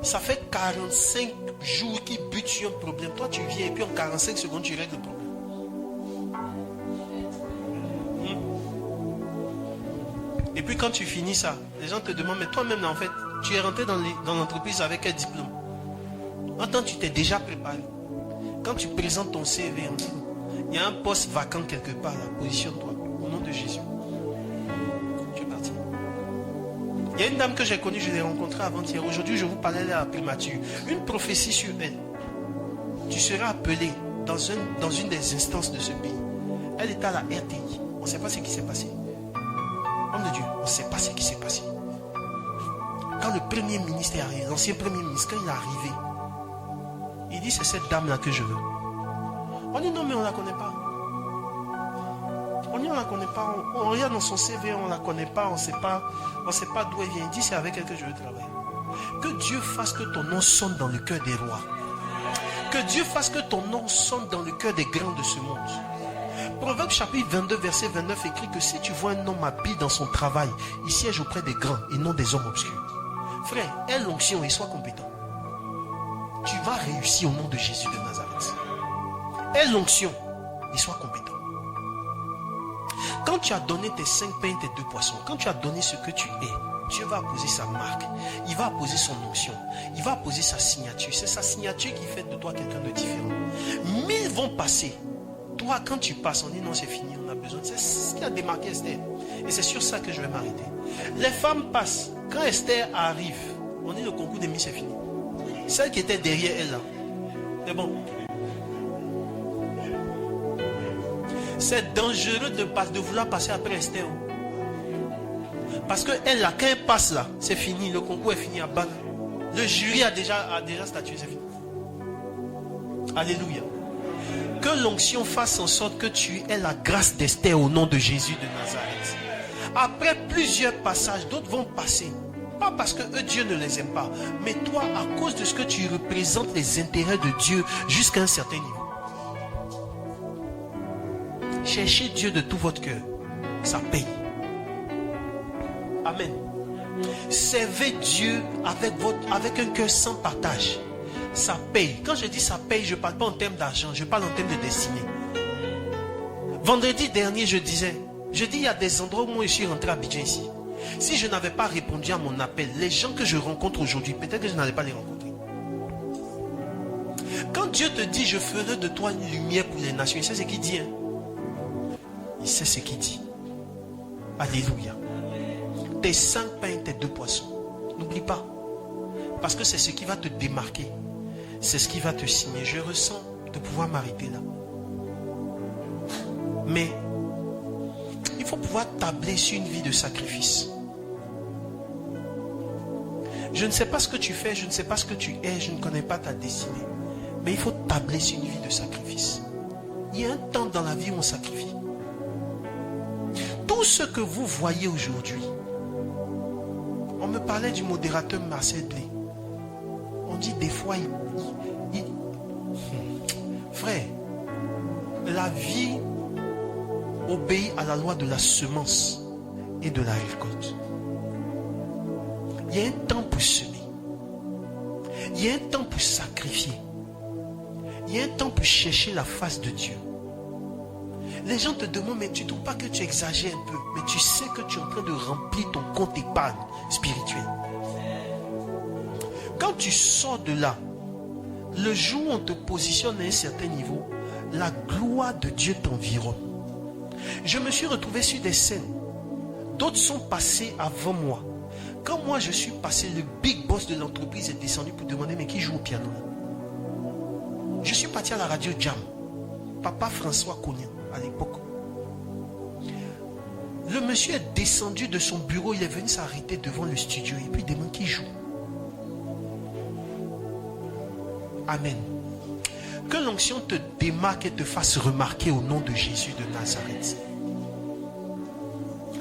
Ça fait 45 jours qu'ils butent sur un problème. Toi tu viens et puis en 45 secondes tu règles le problème. puis quand tu finis ça, les gens te demandent, mais toi-même, en fait, tu es rentré dans l'entreprise avec quel diplôme? Attends, tu t'es déjà préparé. Quand tu présentes ton CV, on dit, il y a un poste vacant quelque part là, positionne-toi, au nom de Jésus. Tu es parti. Il y a une dame que j'ai connue, je l'ai rencontrée avant-hier. Aujourd'hui, je vous parlais de la primature. Une prophétie sur elle. Tu seras appelé dans une des instances de ce pays. Elle était à la RTI. On ne sait pas ce qui s'est passé. Homme de Dieu, on ne sait pas ce qui s'est passé. Quand le premier ministre est arrivé, l'ancien premier ministre, quand il est arrivé, il dit, c'est cette dame-là que je veux. On dit, non, mais on ne la connaît pas. On dit, on ne la connaît pas. On regarde dans son CV, on ne la connaît pas. On ne sait pas d'où elle vient. Il dit, c'est avec elle que je veux travailler. Que Dieu fasse que ton nom sonne dans le cœur des rois. Que Dieu fasse que ton nom sonne dans le cœur des grands de ce monde. Proverbe chapitre 22, verset 29 écrit que si tu vois un homme habile dans son travail, il siège auprès des grands et non des hommes obscurs. Frère, aie l'onction et sois compétent. Tu vas réussir au nom de Jésus de Nazareth. Aie l'onction et sois compétent. Quand tu as donné tes 5 pains et tes 2 poissons, quand tu as donné ce que tu es, Dieu va poser sa marque, il va poser son onction, il va poser sa signature. C'est sa signature qui fait de toi quelqu'un de différent. 1000 vont passer. Toi, quand tu passes, on dit non, c'est fini, on a besoin. C'est ce qui a démarqué Esther. Et c'est sur ça que je vais m'arrêter. Les femmes passent. Quand Esther arrive, on dit le concours des Miss, c'est fini. Celle qui était derrière elle, là, c'est bon. C'est dangereux de vouloir passer après Esther. Parce que elle, là, quand elle passe là, c'est fini. Le concours est fini à bas. Le jury a déjà statué, c'est fini. Alléluia. Que l'onction fasse en sorte que tu aies la grâce d'Esther au nom de Jésus de Nazareth. Après plusieurs passages, d'autres vont passer. Pas parce que eux, Dieu ne les aime pas. Mais toi, à cause de ce que tu représentes les intérêts de Dieu jusqu'à un certain niveau. Cherchez Dieu de tout votre cœur. Ça paye. Amen. Servez Dieu avec un cœur sans partage. Ça paye. Quand je dis ça paye, je ne parle pas en termes d'argent, je parle en termes de destinée. Vendredi dernier, je dis, il y a des endroits où moi je suis rentré à Abidjan ici. Si je n'avais pas répondu à mon appel, les gens que je rencontre aujourd'hui, peut-être que je n'allais pas les rencontrer. Quand Dieu te dit, je ferai de toi une lumière pour les nations, il sait ce qu'il dit. Hein? Il sait ce qu'il dit. Alléluia. Tes 5 pains, tes 2 poissons. N'oublie pas. Parce que c'est ce qui va te démarquer. C'est ce qui va te signer. Je ressens de pouvoir m'arrêter là. Mais il faut pouvoir tabler sur une vie de sacrifice. Je ne sais pas ce que tu fais, je ne sais pas ce que tu es, je ne connais pas ta destinée. Mais il faut tabler sur une vie de sacrifice. Il y a un temps dans la vie où on sacrifie. Tout ce que vous voyez aujourd'hui, on me parlait du modérateur Marcel Blé. On dit des fois, frère, la vie obéit à la loi de la semence et de la récolte. Il y a un temps pour semer. Il y a un temps pour sacrifier. Il y a un temps pour chercher la face de Dieu. Les gens te demandent, mais tu ne trouves pas que tu exagères un peu? Mais tu sais que tu es en train de remplir ton compte épargne spirituel. Quand tu sors de là, le jour où on te positionne à un certain niveau, la gloire de Dieu t'environne. Je me suis retrouvé sur des scènes. D'autres sont passés avant moi. Quand moi je suis passé, le big boss de l'entreprise est descendu pour demander, mais qui joue au piano? Je suis parti à la radio Jam. Papa François Cognan, à l'époque. Le monsieur est descendu de son bureau, il est venu s'arrêter devant le studio et puis il demande qui joue. Amen. Que l'onction te démarque et te fasse remarquer au nom de Jésus de Nazareth.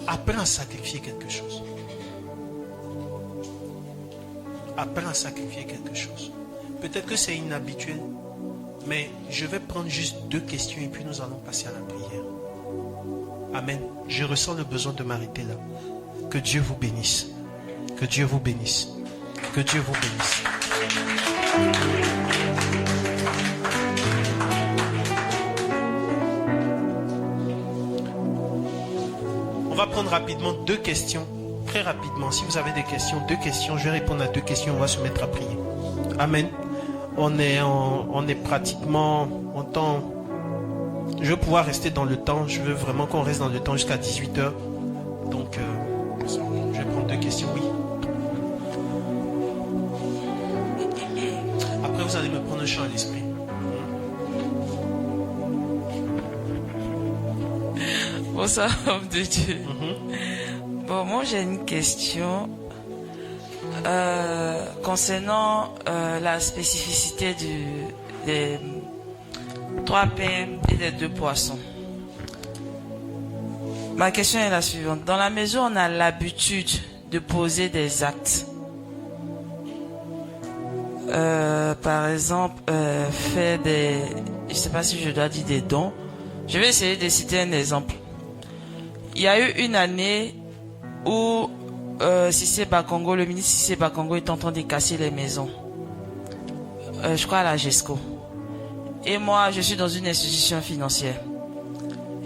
Apprends à sacrifier quelque chose. Apprends à sacrifier quelque chose. Peut-être que c'est inhabituel, mais je vais prendre juste 2 questions et puis nous allons passer à la prière. Amen. Je ressens le besoin de m'arrêter là. Que Dieu vous bénisse. Que Dieu vous bénisse. Que Dieu vous bénisse. On va prendre rapidement 2 questions. Très rapidement. Si vous avez des questions, 2 questions. Je vais répondre à 2 questions. On va se mettre à prier. Amen. On est pratiquement en temps. Je veux pouvoir rester dans le temps. Je veux vraiment qu'on reste dans le temps jusqu'à 18h. Donc, je vais prendre 2 questions. Oui. Après, vous allez me prendre un chant à l'esprit. Bonsoir, homme de Dieu. Bon, moi j'ai une question concernant la spécificité des 3 pains et des 2 poissons. Ma question est la suivante. Dans la mesure où on a l'habitude de poser des actes, par exemple, faire des... Je ne sais pas si je dois dire des dons. Je vais essayer de citer un exemple. Il y a eu une année où Cissé Bakongo, le ministre Cissé Bakongo est en train de casser les maisons. Je crois à la GESCO. Et moi, je suis dans une institution financière.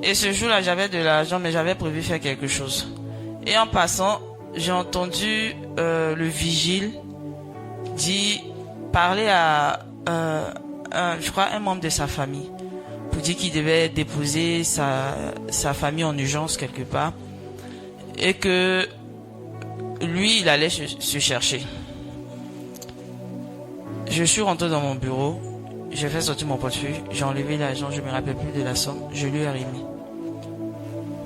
Et ce jour-là, j'avais de l'argent, mais j'avais prévu faire quelque chose. Et en passant, j'ai entendu le vigile parler à je crois un membre de sa famille, pour dire qu'il devait déposer sa famille en urgence quelque part, et que lui, il allait se chercher. Je suis rentré dans mon bureau, j'ai fait sortir mon portefeuille, j'ai enlevé l'argent, je ne me rappelle plus de la somme, je lui ai remis.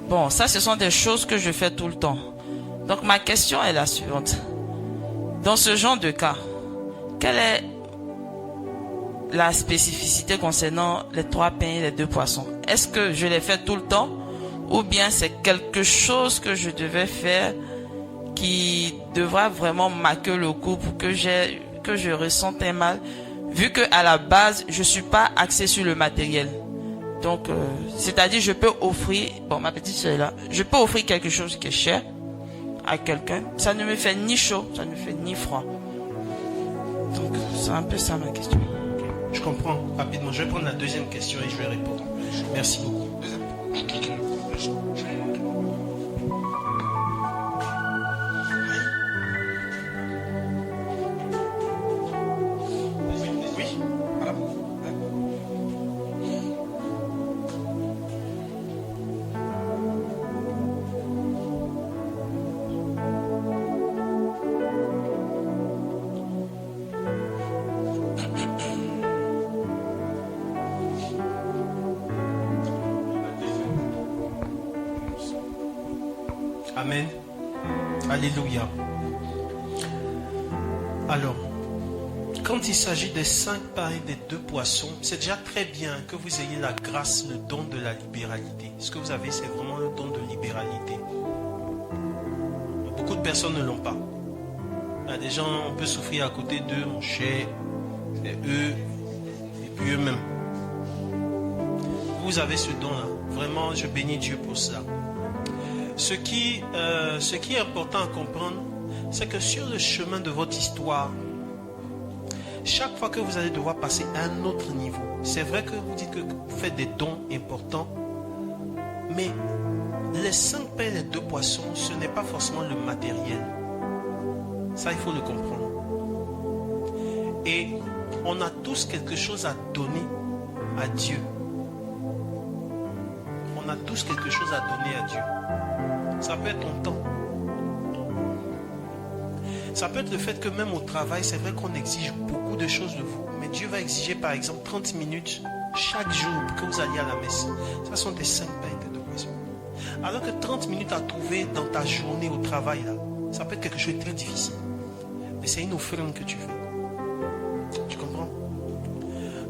Bon, ça, ce sont des choses que je fais tout le temps. Donc, ma question est la suivante. Dans ce genre de cas, quelle est la spécificité concernant les 3 pains et les 2 poissons? Est-ce que je les fais tout le temps, ou bien c'est quelque chose que je devais faire qui devra vraiment marquer le coup pour que je ressente un mal, vu que à la base je suis pas axé sur le matériel. Donc c'est-à-dire je peux offrir, bon, ma petite soeur est là, je peux offrir quelque chose qui est cher à quelqu'un, ça ne me fait ni chaud, ça ne me fait ni froid. Donc c'est un peu ça ma question. Je comprends rapidement. Je vais prendre la 2e question et je vais répondre. Merci beaucoup. Oui. Voilà. Amen. Alléluia. Alors, quand il s'agit des 5 pains et des 2 poissons, c'est déjà très bien que vous ayez la grâce, le don de la libéralité. Ce que vous avez, c'est vraiment un don de libéralité. Beaucoup de personnes ne l'ont pas. Il y a des gens, on peut souffrir à côté d'eux, mon cher, c'est eux, et puis eux-mêmes. Vous avez ce don-là. Vraiment, je bénis Dieu pour ça. Ce qui est important à comprendre, c'est que sur le chemin de votre histoire, chaque fois que vous allez devoir passer à un autre niveau, c'est vrai que vous dites que vous faites des dons importants, mais les 5 pains et les 2 poissons, ce n'est pas forcément le matériel. Ça, il faut le comprendre. Et on a tous quelque chose à donner à Dieu. On a tous quelque chose à donner à Dieu. Ça peut être ton temps. Ça peut être le fait que même au travail, c'est vrai qu'on exige beaucoup de choses de vous. Mais Dieu va exiger par exemple 30 minutes chaque jour pour que vous alliez à la messe. Ça sont des 5 pains et des 2 poissons. Alors que 30 minutes à trouver dans ta journée au travail, là, ça peut être quelque chose de très difficile. Mais c'est une offrande que tu fais. Tu comprends?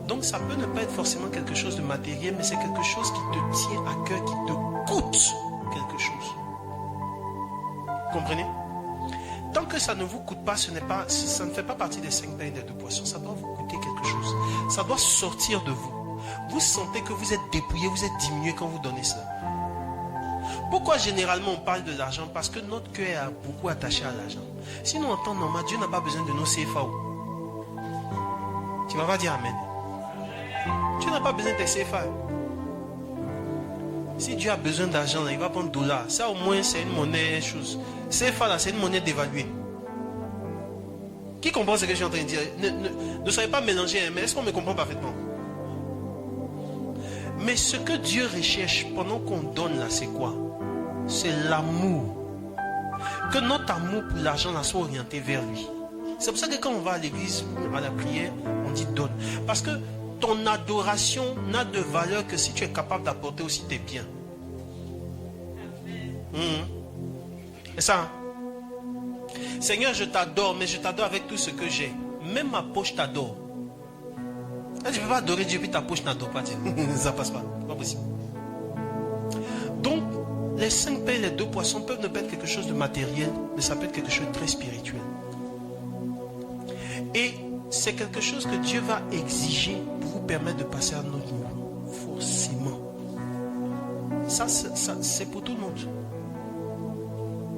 Donc ça peut ne pas être forcément quelque chose de matériel, mais c'est quelque chose qui te tient à cœur, qui te coûte quelque chose. Comprenez? Tant que ça ne vous coûte pas, ça ne fait pas partie des 5 pains et des 2 poissons. Ça doit vous coûter quelque chose. Ça doit sortir de vous. Vous sentez que vous êtes dépouillé, vous êtes diminué quand vous donnez ça. Pourquoi généralement on parle de l'argent? Parce que notre cœur est beaucoup attaché à l'argent. Sinon en temps normal, Dieu n'a pas besoin de nos CFA. Tu vas pas dire Amen. Dieu n'a pas besoin de tes CFA. Si Dieu a besoin d'argent, il va prendre $. Ça au moins c'est une monnaie chose. CFA là, c'est une monnaie dévaluée. Qui comprend ce que je suis en train de dire? Ne soyez pas mélangés, mais est-ce qu'on me comprend parfaitement? Mais ce que Dieu recherche pendant qu'on donne là, c'est quoi? C'est l'amour. Que notre amour pour l'argent là soit orienté vers lui. C'est pour ça que quand on va à l'église, à la prière, on dit donne. Parce que ton adoration n'a de valeur que si tu es capable d'apporter aussi tes biens. C'est ça. Hein? Seigneur, je t'adore, mais je t'adore avec tout ce que j'ai. Même ma poche t'adore. Tu ne peux pas adorer Dieu puis ta poche n'adore pas Dieu. Ça passe pas. Pas possible. Donc, les 5 pains et les 2 poissons peuvent ne pas être quelque chose de matériel, mais ça peut être quelque chose de très spirituel. Et c'est quelque chose que Dieu va exiger pour vous permettre de passer à un autre niveau. Forcément. Ça c'est pour tout le monde.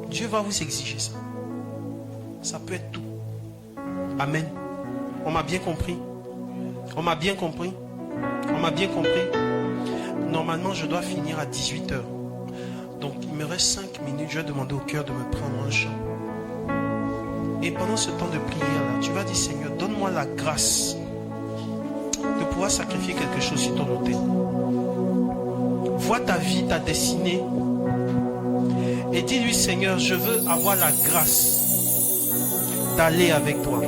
Dieu va vous exiger ça. Ça peut être tout. Amen. On m'a bien compris. On m'a bien compris. On m'a bien compris. Normalement, je dois finir à 18h. Donc, il me reste 5 minutes. Je vais demander au cœur de me prendre un chant. Et pendant ce temps de prière-là, tu vas dire, Seigneur, donne-moi la grâce de pouvoir sacrifier quelque chose sur ton autel. Vois ta vie, ta destinée. Et dis-lui, Seigneur, je veux avoir la grâce d'aller avec toi.